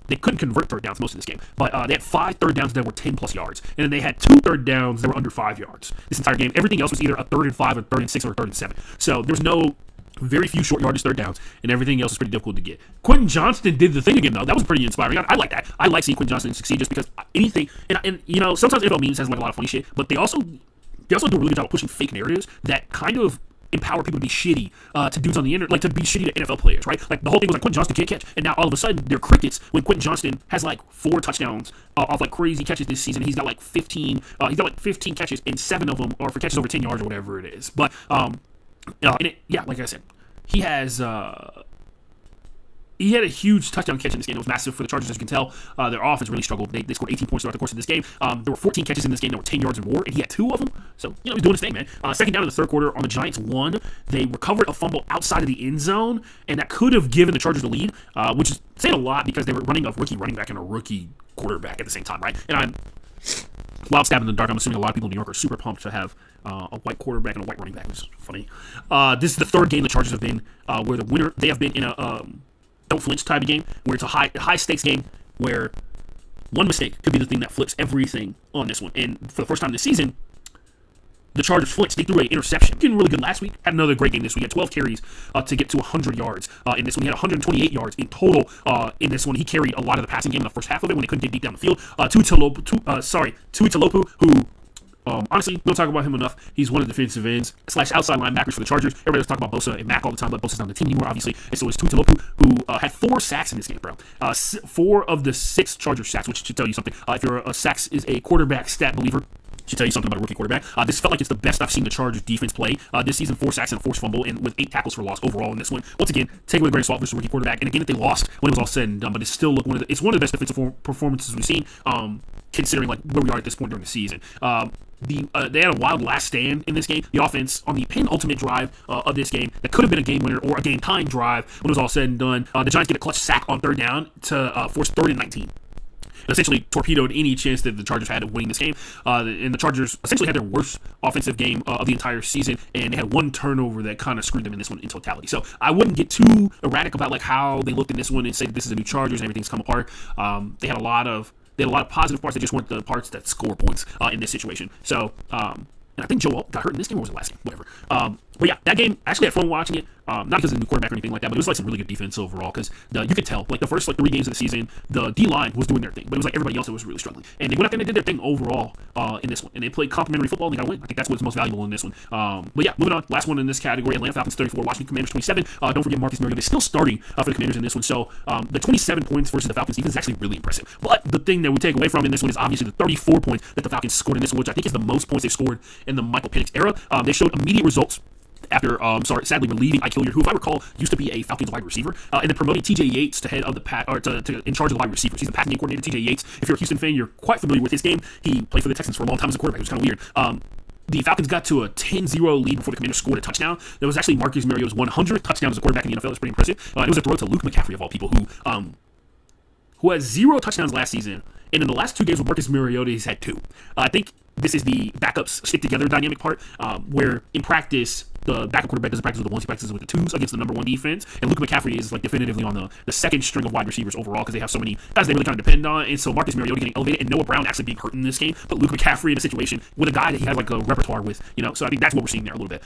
they couldn't convert third downs most of this game, but they had 5 third downs that were 10 plus yards, and then they had 2 third downs that were under 5 yards this entire game. Everything else was either a 3rd and 5, a 3rd and 6, or a 3rd and 7. So there was very few short yardage third downs, and everything else is pretty difficult to get. Quentin Johnston did the thing again, though. That was pretty inspiring. I like that. I like seeing Quentin Johnston succeed just because anything, and you know, sometimes NFL memes has like a lot of funny shit, but they also do a really good job of pushing fake narratives that kind of empower people to be shitty to dudes on the internet, like to be shitty to NFL players, right? Like the whole thing was like Quentin Johnston can't catch, and now all of a sudden they're crickets when Quentin Johnston has like 4 touchdowns off like crazy catches this season. He's got like 15 catches, and 7 of them are for catches over 10 yards or whatever it is. But like I said, he had a huge touchdown catch in this game. It was massive for the Chargers, as you can tell. Their offense really struggled. They scored 18 points throughout the course of this game. There were 14 catches in this game that were 10 yards or more, and he had 2 of them. So, you know, he's doing his thing, man. Second down in the third quarter on the Giants 1. They recovered a fumble outside of the end zone, and that could have given the Chargers the lead, which is saying a lot because they were running a rookie running back and a rookie quarterback at the same time, right? And wild stab in the dark, I'm assuming a lot of people in New York are super pumped to have a white quarterback and a white running back, which is funny. This is the third game the Chargers have been where the winner, they have been in a don't flinch type of game, where it's a high stakes game where one mistake could be the thing that flips everything on this one. And for the first time this season, the Chargers flinched. They threw an interception. Getting really good last week. Had another great game this week. He had 12 carries to get to 100 yards. In this one, he had 128 yards in total. In this one, he carried a lot of the passing game in the first half of it when they couldn't get deep down the field. Tui Tuipulotu, who honestly, we don't talk about him enough. He's one of the defensive ends / outside linebackers for the Chargers. Everybody was talking about Bosa and Mack all the time, but Bosa's not on the team anymore, obviously. And so it's Tuipulotu, who had 4 sacks in this game, bro. 4 of the 6 Chargers sacks, which should tell you something. If you're a sacks is a quarterback stat believer, should tell you something about a rookie quarterback. This felt like it's the best I've seen the Chargers defense play this season. 4 sacks and a forced fumble, and with 8 tackles for loss overall in this one. Once again, take away the great salt versus rookie quarterback. And again, if they lost when it was all said and done, but it's still one of the best defensive performances we've seen, considering like where we are at this point during the season. They had a wild last stand in this game. The offense on the penultimate drive of this game that could have been a game winner or a game time drive when it was all said and done. The Giants get a clutch sack on third down to force 3rd and 19. Essentially torpedoed any chance that the Chargers had of winning this game. And the Chargers essentially had their worst offensive game of the entire season, and they had 1 turnover that kind of screwed them in this one in totality. So I wouldn't get too erratic about like how they looked in this one and say that this is a new Chargers and everything's come apart. They had a lot of positive parts. They just weren't the parts that score points in this situation. So, and I think Joe got hurt in this game, or was it last game? Whatever. But yeah, that game, I actually had fun watching it. Not because of the new quarterback or anything like that, but it was like some really good defense overall. Because you could tell, like the first 3 games of the season, the D line was doing their thing, but it was like everybody else that was really struggling. And they went out there and they did their thing overall in this one, and they played complimentary football. And they got a win. I think that's what's most valuable in this one. But yeah, moving on. Last one in this category: Atlanta Falcons 34, Washington Commanders 27. Don't forget Marcus Mariota is still starting for the Commanders in this one. So the 27 points versus the Falcons defense is actually really impressive. But the thing that we take away from in this one is obviously the 34 points that the Falcons scored in this one, which I think is the most points they've scored in the Michael Penix era. They showed immediate results after sadly relieving Ike Hilliard, who, if I recall, used to be a Falcons wide receiver, and then promoting TJ Yates to head of the to in charge of the wide receivers. He's the passing game coordinator. TJ Yates, if you're a Houston fan, you're quite familiar with his game. He played for the Texans for a long time as a quarterback. It was kind of weird. The Falcons got to a 10-0 lead before the Commanders scored a touchdown. That was actually Marcus Mariota's 100th touchdown as a quarterback in the NFL. It's pretty impressive. It was a throw to Luke McCaffrey, of all people, who has 0 touchdowns last season, and in the last 2 games with Marcus Mariota, he's had 2. I think this is the backups stick together dynamic part, where in practice the backup quarterback doesn't practice with the ones, he practices with the 2s against the number 1 defense. And Luke McCaffrey is like definitively on the second string of wide receivers overall, because they have so many guys they really kind of depend on. And so Marcus Mariota getting elevated and Noah Brown actually being hurt in this game, but Luke McCaffrey in a situation with a guy that he has like a repertoire with, so I think that's what we're seeing there a little bit.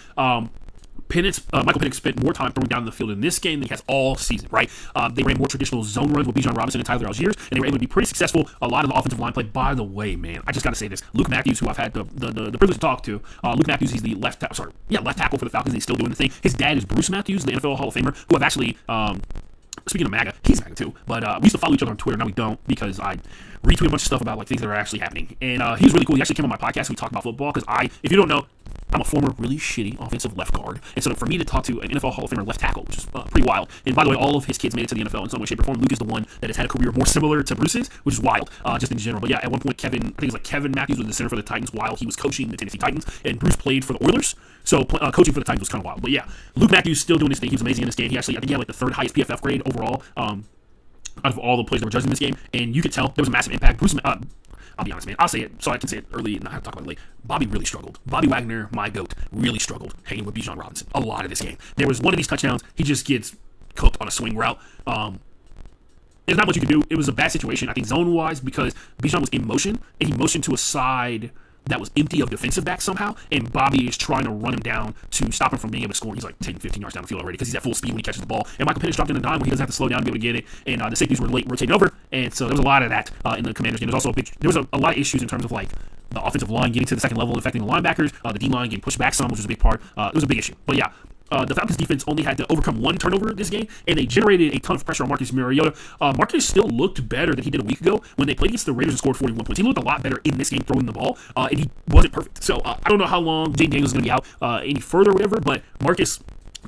Michael Penix spent more time throwing down the field in this game than he has all season, right? They ran more traditional zone runs with Bijan Robinson and Tyler Algiers, and they were able to be pretty successful. A lot of the offensive line play. By the way, man, I just got to say this. Luke Matthews, who I've had the privilege to talk to, Luke Matthews, he's the left tackle for the Falcons. He's still doing the thing. His dad is Bruce Matthews, the NFL Hall of Famer, who I've actually, speaking of MAGA, he's MAGA too, but we used to follow each other on Twitter. Now we don't, because I retweet a bunch of stuff about like things that are actually happening. And he was really cool. He actually came on my podcast and we talked about football, because if you don't know, I'm a former really shitty offensive left guard. And so for me to talk to an NFL Hall of Famer left tackle, which is pretty wild. And by the way, all of his kids made it to the NFL in some way, shape, or form. Luke is the one that has had a career more similar to Bruce's, which is wild, just in general. But yeah, at one point, I think it was like Kevin Matthews was the center for the Titans while he was coaching the Tennessee Titans, and Bruce played for the Oilers. So coaching for the Titans was kind of wild. But yeah, Luke Matthews still doing his thing. He was amazing in this game. I think he had like the 3rd highest PFF grade overall out of all the players that were judged in this game. And you could tell there was a massive impact. Bruce, I'll be honest, man. I'll say it so I can say it early and not have to talk about it late. Bobby really struggled. Bobby Wagner, my GOAT, really struggled hanging with Bijan Robinson a lot of this game. There was one of these touchdowns, he just gets cooked on a swing route. there's not much you can do. It was a bad situation, I think, zone-wise, because Bijan was in motion, and he motioned to a side that was empty of defensive backs somehow, and Bobby is trying to run him down to stop him from being able to score. He's like 10, 15 yards down the field already because he's at full speed when he catches the ball. And Michael Penix dropped in a dime when he doesn't have to slow down to be able to get it, and the safeties were late rotating over, and so there was a lot of that in the Commanders game. There was a lot of issues in terms of like the offensive line getting to the second level, affecting the linebackers, the D-line getting pushed back some, which was a big part. It was a big issue. But yeah, the Falcons defense only had to overcome one turnover this game, and they generated a ton of pressure on Marcus Mariota. Marcus still looked better than he did a week ago when they played against the Raiders and scored 41 points. He looked a lot better in this game throwing the ball, and he wasn't perfect. So I don't know how long Jaden Daniels is going to be out any further or whatever, but Marcus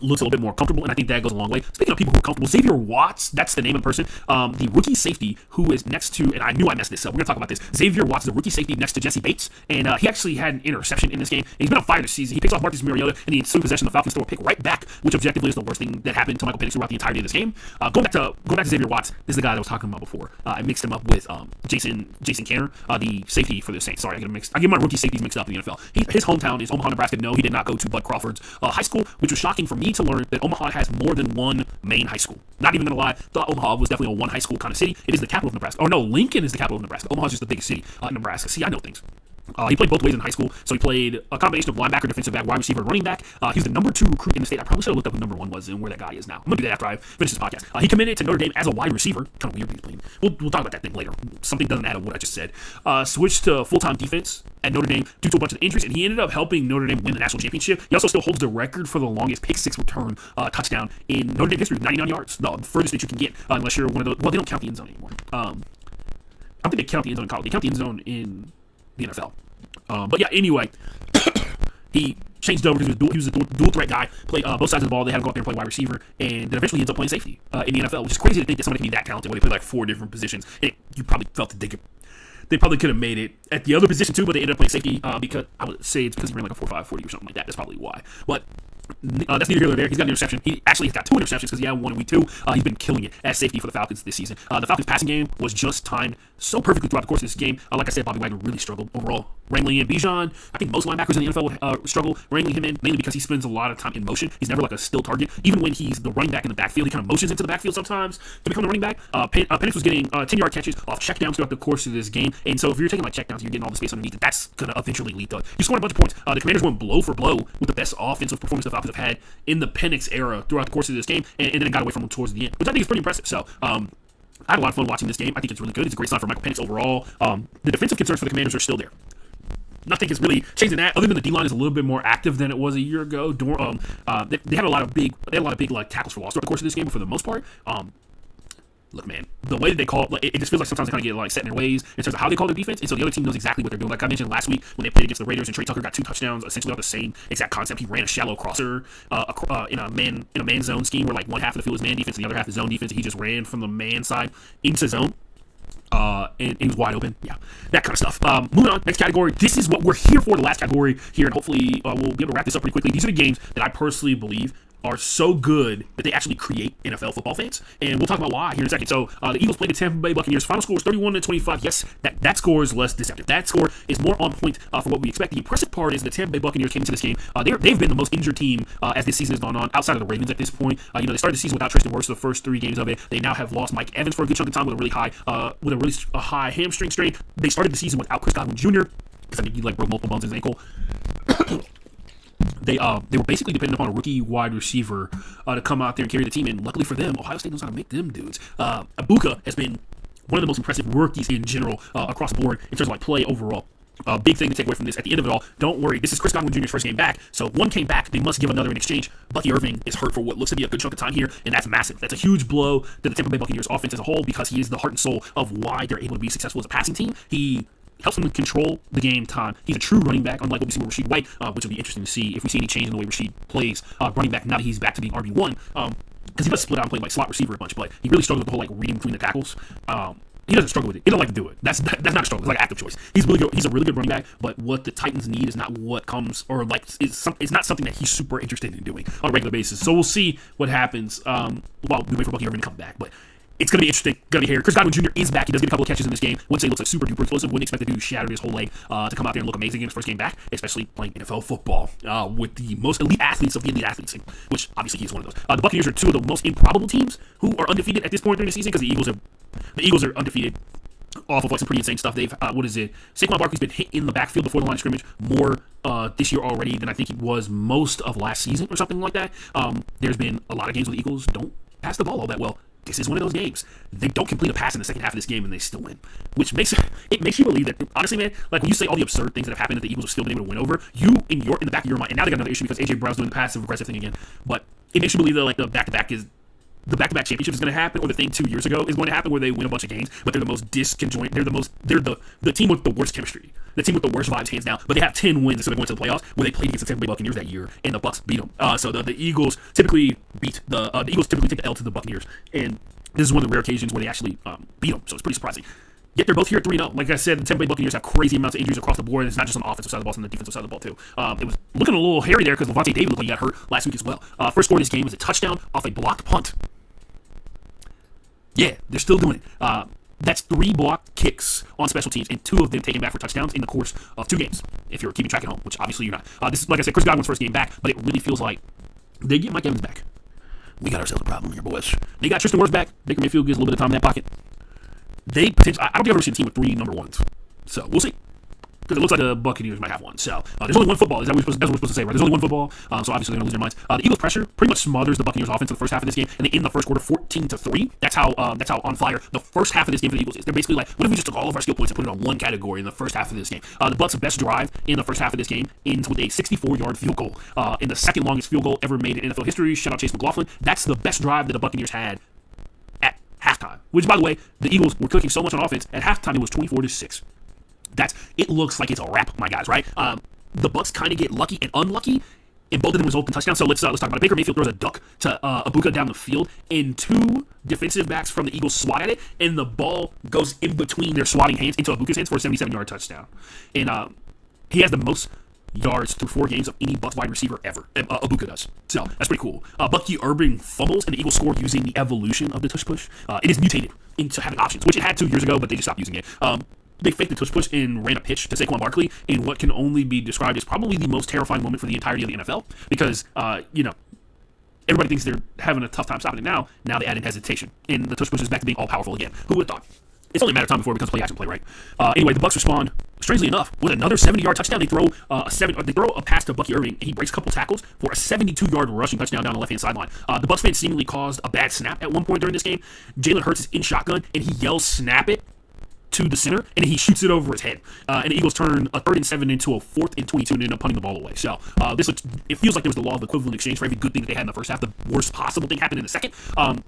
looks a little bit more comfortable, and I think that goes a long way. Speaking of people who are comfortable, Xavier Watts, that's the name of the person, the rookie safety who is next to, and I knew I messed this up, we're going to talk about this. Xavier Watts is the rookie safety next to Jesse Bates, and he actually had an interception in this game, and he's been on fire this season. He picks off Marcus Mariota, and the ensuing possession, the Falcons throw a pick right back, which objectively is the worst thing that happened to Michael Penix throughout the entirety of this game. Going back to Xavier Watts, this is the guy that I was talking about before. I mixed him up with Jason Canner, the safety for the Saints. Sorry, I get my rookie safeties mixed up in the NFL. His hometown is Omaha, Nebraska. No, he did not go to Bud Crawford's high school, which was shocking for me to learn that Omaha has more than one main high school. Not even gonna lie, thought Omaha was definitely a one high school kind of city. It is the capital of Nebraska. Oh no, Lincoln is the capital of Nebraska. Omaha is just the biggest city in Nebraska. See, I know things. He played both ways in high school, so he played a combination of linebacker, defensive back, wide receiver, running back. He was the number 2 recruit in the state. I probably should have looked up who number 1 was and where that guy is now. I'm gonna do that after I finish this podcast. He committed to Notre Dame as a wide receiver. Kind of weird he's playing. We'll talk about that thing later. Something doesn't add up what I just said. Switched to full-time defense at Notre Dame due to a bunch of injuries, and he ended up helping Notre Dame win the national championship. He also still holds the record for the longest pick-6 return touchdown in Notre Dame history, 99 yards. The furthest that you can get, unless you're one of those. Well, they don't count the end zone anymore. I don't think they count the end zone in college. They count the end zone in the NFL. But yeah, anyway, he changed over because he was a dual threat guy, played both sides of the ball. They had to go out there and play wide receiver, and then eventually he ends up playing safety in the NFL, which is crazy to think that somebody can be that talented when they play like 4 different positions. And you probably felt that they probably could have made it at the other position too, but they ended up playing safety because I would say it's because he ran like a 4.5 40 or something like that. That's probably why. But that's neither here nor there. He's got an interception. He actually has got 2 interceptions because he had 1 in week 2. He's been killing it as safety for the Falcons this season. The Falcons passing game was just timed so perfectly throughout the course of this game. Like I said, Bobby Wagner really struggled overall. Wrangling in Bijan, I think most linebackers in the NFL would struggle wrangling him in, mainly because he spends a lot of time in motion. He's never like a still target. Even when he's the running back in the backfield, he kind of motions into the backfield sometimes to become the running back. Penix was getting 10-yard catches off checkdowns throughout the course of this game. And so if you're taking like checkdowns, you're getting all the space underneath it. That's going to eventually lead to you scoring a bunch of points. The Commanders went blow for blow with the best offensive performance the Falcons have had in the Penix era throughout the course of this game, and then it got away from him towards the end, which I think is pretty impressive. So, I had a lot of fun watching this game. I think it's really good. It's a great sign for Michael Penix overall. The defensive concerns for the Commanders are still there. Nothing has really changed in that, other than the D-line is a little bit more active than it was a year ago. They had a lot of big like tackles for loss throughout the course of this game, but for the most part, look, man, the way that they call it just feels like sometimes they kind of get like set in their ways in terms of how they call their defense, and so the other team knows exactly what they're doing. Like I mentioned last week when they played against the Raiders, and Trey Tucker got 2 touchdowns essentially off the same exact concept. He ran a shallow crosser in a man zone scheme where like one half of the field was man defense and the other half is zone defense. And he just ran from the man side into zone. And he was wide open. Yeah, that kind of stuff. Moving on, next category. This is what we're here for, the last category here, and hopefully we'll be able to wrap this up pretty quickly. These are the games that I personally believe are so good that they actually create NFL football fans, and we'll talk about why here in a second. So the Eagles played the Tampa Bay Buccaneers. Final score is 31-25. Yes, that score is less deceptive. That score is more on point for what we expect. The impressive part is the Tampa Bay Buccaneers came into this game. They've been the most injured team as this season has gone on, outside of the Ravens at this point. They started the season without Tristan Wirfs the first 3 games of it. They now have lost Mike Evans for a good chunk of time with a really high hamstring strain. They started the season without Chris Godwin Jr. because I think he broke multiple bones in his ankle. They were basically dependent upon a rookie wide receiver to come out there and carry the team, and luckily for them, Ohio State knows how to make them dudes. Ibuka has been one of the most impressive rookies in general across the board in terms of play overall. Big thing to take away from this at the end of it all, don't worry, this is Chris Godwin Jr.'s first game back, so one came back, they must give another in exchange. Bucky Irving is hurt for what looks to be a good chunk of time here, and that's massive. That's a huge blow to the Tampa Bay Buccaneers offense as a whole, because he is the heart and soul of why they're able to be successful as a passing team. He helps them control the game time. He's a true running back, unlike what we see with Rashid White, which will be interesting to see if we see any change in the way Rashid plays running back now that he's back to being RB1, because he does split out and play slot receiver a bunch, but he really struggles with the whole reading between the tackles. He doesn't struggle with it. He doesn't like to do it. That's not a struggle. It's like an active choice. He's really good. He's a really good running back, but what the Titans need is not what comes, or it's not something that he's super interested in doing on a regular basis. So we'll see what happens while we wait for Bucky Irving to come back. But it's going to be interesting. Going to be here. Chris Godwin Jr. is back. He does get a couple of catches in this game. Wouldn't say he looks like super duper explosive. Wouldn't expect the dude to shatter his whole leg to come out there and look amazing in his first game back, especially playing NFL football with the most elite athletes of the elite athletes, which obviously he's one of those. The Buccaneers are 2 of the most improbable teams who are undefeated at this point during the season, because the Eagles have the Eagles are undefeated off of like some pretty insane stuff. They've Saquon Barkley's been hit in the backfield before the line of scrimmage more this year already than I think he was most of last season or something like that. There's been a lot of games where the Eagles don't pass the ball all that well. This is one of those games. They don't complete a pass in the second half of this game and they still win, which makes you believe that, honestly, man, like when you say all the absurd things that have happened that the Eagles have still been able to win over, you in the back of your mind, and now they got another issue because AJ Brown's doing the passive aggressive thing again, but it makes you believe that like the back-to-back championship is going to happen, or the thing 2 years ago is going to happen where they win a bunch of games, but they're the most disconjoint. They're the team with the worst chemistry, the team with the worst vibes, hands down. But they have 10 wins instead of going to the playoffs, where they played against the Tampa Bay Buccaneers that year, and the Bucs beat them. So the Eagles typically beat the Eagles typically take the L to the Buccaneers, and this is one of the rare occasions where they actually beat them. So it's pretty surprising. Yet they're both here at 3-0. Like I said, the Tampa Bay Buccaneers have crazy amounts of injuries across the board, and it's not just on the offensive side of the ball, it's on the defensive side of the ball, too. It was looking a little hairy there because Levante David looked like he got hurt last week as well. First score of this game was a touchdown off a blocked punt. Yeah, they're still doing it. That's 3 blocked kicks on special teams, and 2 of them taken back for touchdowns in the course of 2 games, if you're keeping track at home, which obviously you're not. This is, like I said, Chris Godwin's first game back, but it really feels like they get Mike Evans back. We got ourselves a problem here, boys. They got Tristan Wirfs back. Baker Mayfield gets a little bit of time in that pocket. They potentially, I don't think I've ever seen a team with 3 number ones. So we'll see. Because it looks like the Buccaneers might have one. So there's only one football. That's what we're supposed to say, right? There's only one football. So obviously they're going to lose their minds. The Eagles' pressure pretty much smothers the Buccaneers' offense in the first half of this game, and they end the first quarter 14-3. That's how on fire the first half of this game for the Eagles is. They're basically like, what if we just took all of our skill points and put it on one category in the first half of this game? The Bucs' best drive in the first half of this game ends with a 64-yard field goal, in the second longest field goal ever made in NFL history. Shout out Chase McLaughlin. That's the best drive that the Buccaneers had at halftime. Which, by the way, the Eagles were cooking so much on offense. At halftime, it was 24-6. It looks like it's a wrap, my guys, right? The Bucs kind of get lucky and unlucky, and both of them result in touchdowns. So let's talk about it. Baker Mayfield throws a duck to Ibuka down the field, and 2 defensive backs from the Eagles swat at it, and the ball goes in between their swatting hands into Ibuka's hands for a 77-yard touchdown. And he has the most yards through 4 games of any Bucs wide receiver ever. Ibuka does. So that's pretty cool. Bucky Urban fumbles, and the Eagles score using the evolution of the tush push. It is mutated into having options, which it had 2 years ago, but they just stopped using it. They faked the tush push and ran a pitch to Saquon Barkley in what can only be described as probably the most terrifying moment for the entirety of the NFL, because, everybody thinks they're having a tough time stopping it now. Now they add in hesitation, and the tush push is back to being all-powerful again. Who would have thought? It's only a matter of time before it becomes play-action play, right? Anyway, the Bucs respond, strangely enough, with another 70-yard touchdown. They throw a pass to Bucky Irving, and he breaks a couple tackles for a 72-yard rushing touchdown down the left-hand sideline. The Bucs fans seemingly caused a bad snap at one point during this game. Jalen Hurts is in shotgun, and he yells, "Snap it," to the center, and he shoots it over his head. And the Eagles turn a 3rd and 7 into a 4th and 22 and end up punting the ball away. So it feels like there was the law of equivalent exchange for every good thing that they had in the first half. The worst possible thing happened in the second.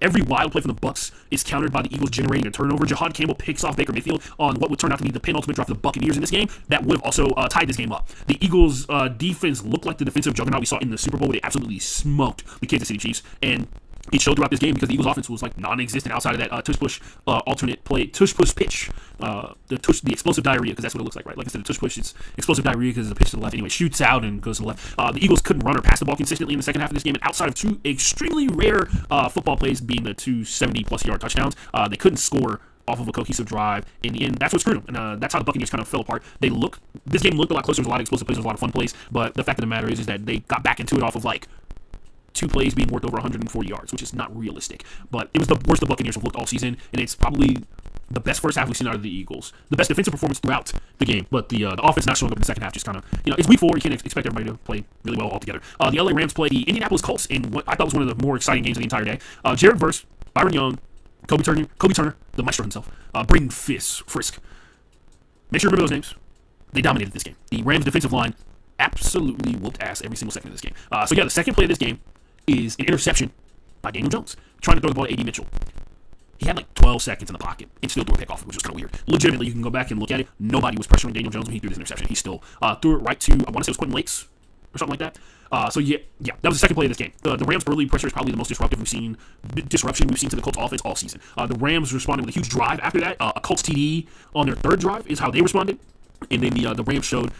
Every wild play from the Bucs is countered by the Eagles generating a turnover. Jahad Campbell picks off Baker Mayfield on what would turn out to be the penultimate drive for the Buccaneers in this game. That would have also tied this game up. The Eagles' defense looked like the defensive juggernaut we saw in the Super Bowl, where they absolutely smoked the Kansas City Chiefs, and it showed throughout this game because the Eagles' offense was like non-existent outside of that tush push alternate play, tush push pitch, the explosive diarrhea, because that's what it looks like, right? Like I said, the tush push, it's explosive diarrhea because it's a pitch to the left. Anyway, shoots out and goes to the left. The Eagles couldn't run or pass the ball consistently in the second half of this game, and outside of 2 extremely rare football plays, being the 2 70-plus yard touchdowns, they couldn't score off of a cohesive drive. In the end, that's what screwed them, and that's how the Buccaneers kind of fell apart. This game looked a lot closer. There was a lot of explosive plays, there was a lot of fun plays, but the fact of the matter is that they got back into it off of like 2 plays being worth over 140 yards, which is not realistic. But it was the worst the Buccaneers have looked all season, and it's probably the best first half we've seen out of the Eagles. The best defensive performance throughout the game, but the offense not showing up in the second half just kind of, it's week 4. You can't expect everybody to play really well altogether. The LA Rams play the Indianapolis Colts in what I thought was one of the more exciting games of the entire day. Jared Verse, Byron Young, Kobe Turner, the maestro himself, Braden Frisk. Make sure you remember those names. They dominated this game. The Rams defensive line absolutely whooped ass every single second of this game. The second play of this game is an interception by Daniel Jones, trying to throw the ball to A.D. Mitchell. He had like 12 seconds in the pocket and still threw a pick off, which was kind of weird. Legitimately, you can go back and look at it. Nobody was pressuring Daniel Jones when he threw this interception. He still threw it right to, I want to say it was Quentin Lakes or something like that. That was the second play of this game. The Rams' early pressure is probably the most disruption we've seen to the Colts offense all season. The Rams responded with a huge drive after that. A Colts TD on their 3rd drive is how they responded. And then the Rams showed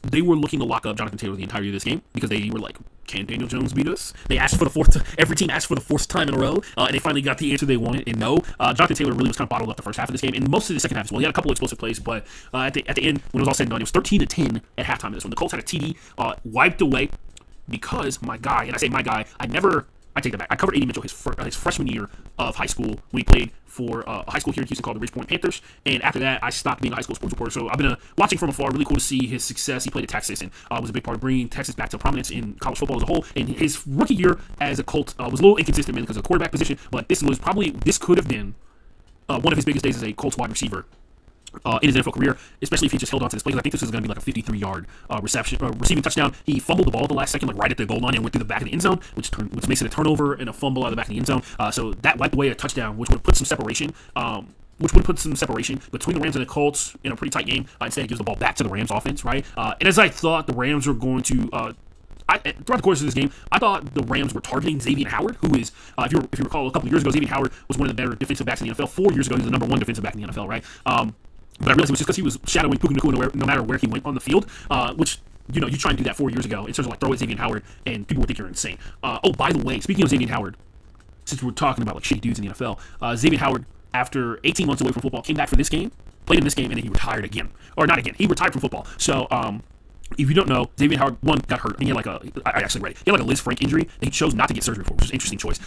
they were looking to lock up Jonathan Taylor the entirety of this game because they were like, can Daniel Jones beat us? They asked for the 4th. Every team asked for the 4th time in a row, and they finally got the answer they wanted. And no, Jonathan Taylor really was kind of bottled up the first half of this game, and most of the second half as well. He had a couple of explosive plays, but at the end, when it was all said and done, it was 13-10 at halftime of this one. The Colts had a TD wiped away because my guy, and I say my guy, I I take that back. I covered A.D. Mitchell his freshman year of high school when he played for a high school here in Houston called the Ridgepoint Panthers. And after that, I stopped being a high school sports reporter. So I've been watching from afar. Really cool to see his success. He played at Texas and was a big part of bringing Texas back to prominence in college football as a whole. And his rookie year as a Colt was a little inconsistent, man, because of the quarterback position. But this could have been one of his biggest days as a Colts wide receiver in his NFL career, especially if he just held on to this play. I think this is going to be like a 53-yard receiving touchdown. He fumbled the ball at the last second, like right at the goal line, and went through the back of the end zone, which makes it a turnover and a fumble out of the back of the end zone. So that wiped away a touchdown, which would put some separation. Between the Rams and the Colts in a pretty tight game. Instead, he gives the ball back to the Rams offense, right? And as I thought the Rams were going to throughout the course of this game, I thought the Rams were targeting Xavier Howard, who is, if you recall, a couple years ago, Xavier Howard was one of the better defensive backs in the NFL. 4 years ago, he was the number one defensive back in the NFL, right? But I realized it was just because he was shadowing Puka Nacua no matter where he went on the field, which, you try and do that 4 years ago in terms of like throw at Xavier Howard, and people would think you're insane. By the way, speaking of Xavier Howard, since we're talking about like shitty dudes in the NFL, Xavier Howard, after 18 months away from football, came back for this game, played in this game, and then he retired again. Or not again, he retired from football. So, if you don't know, Xavier Howard, got hurt. I think he had like a Liz Frank injury, and he chose not to get surgery for, which is an interesting choice.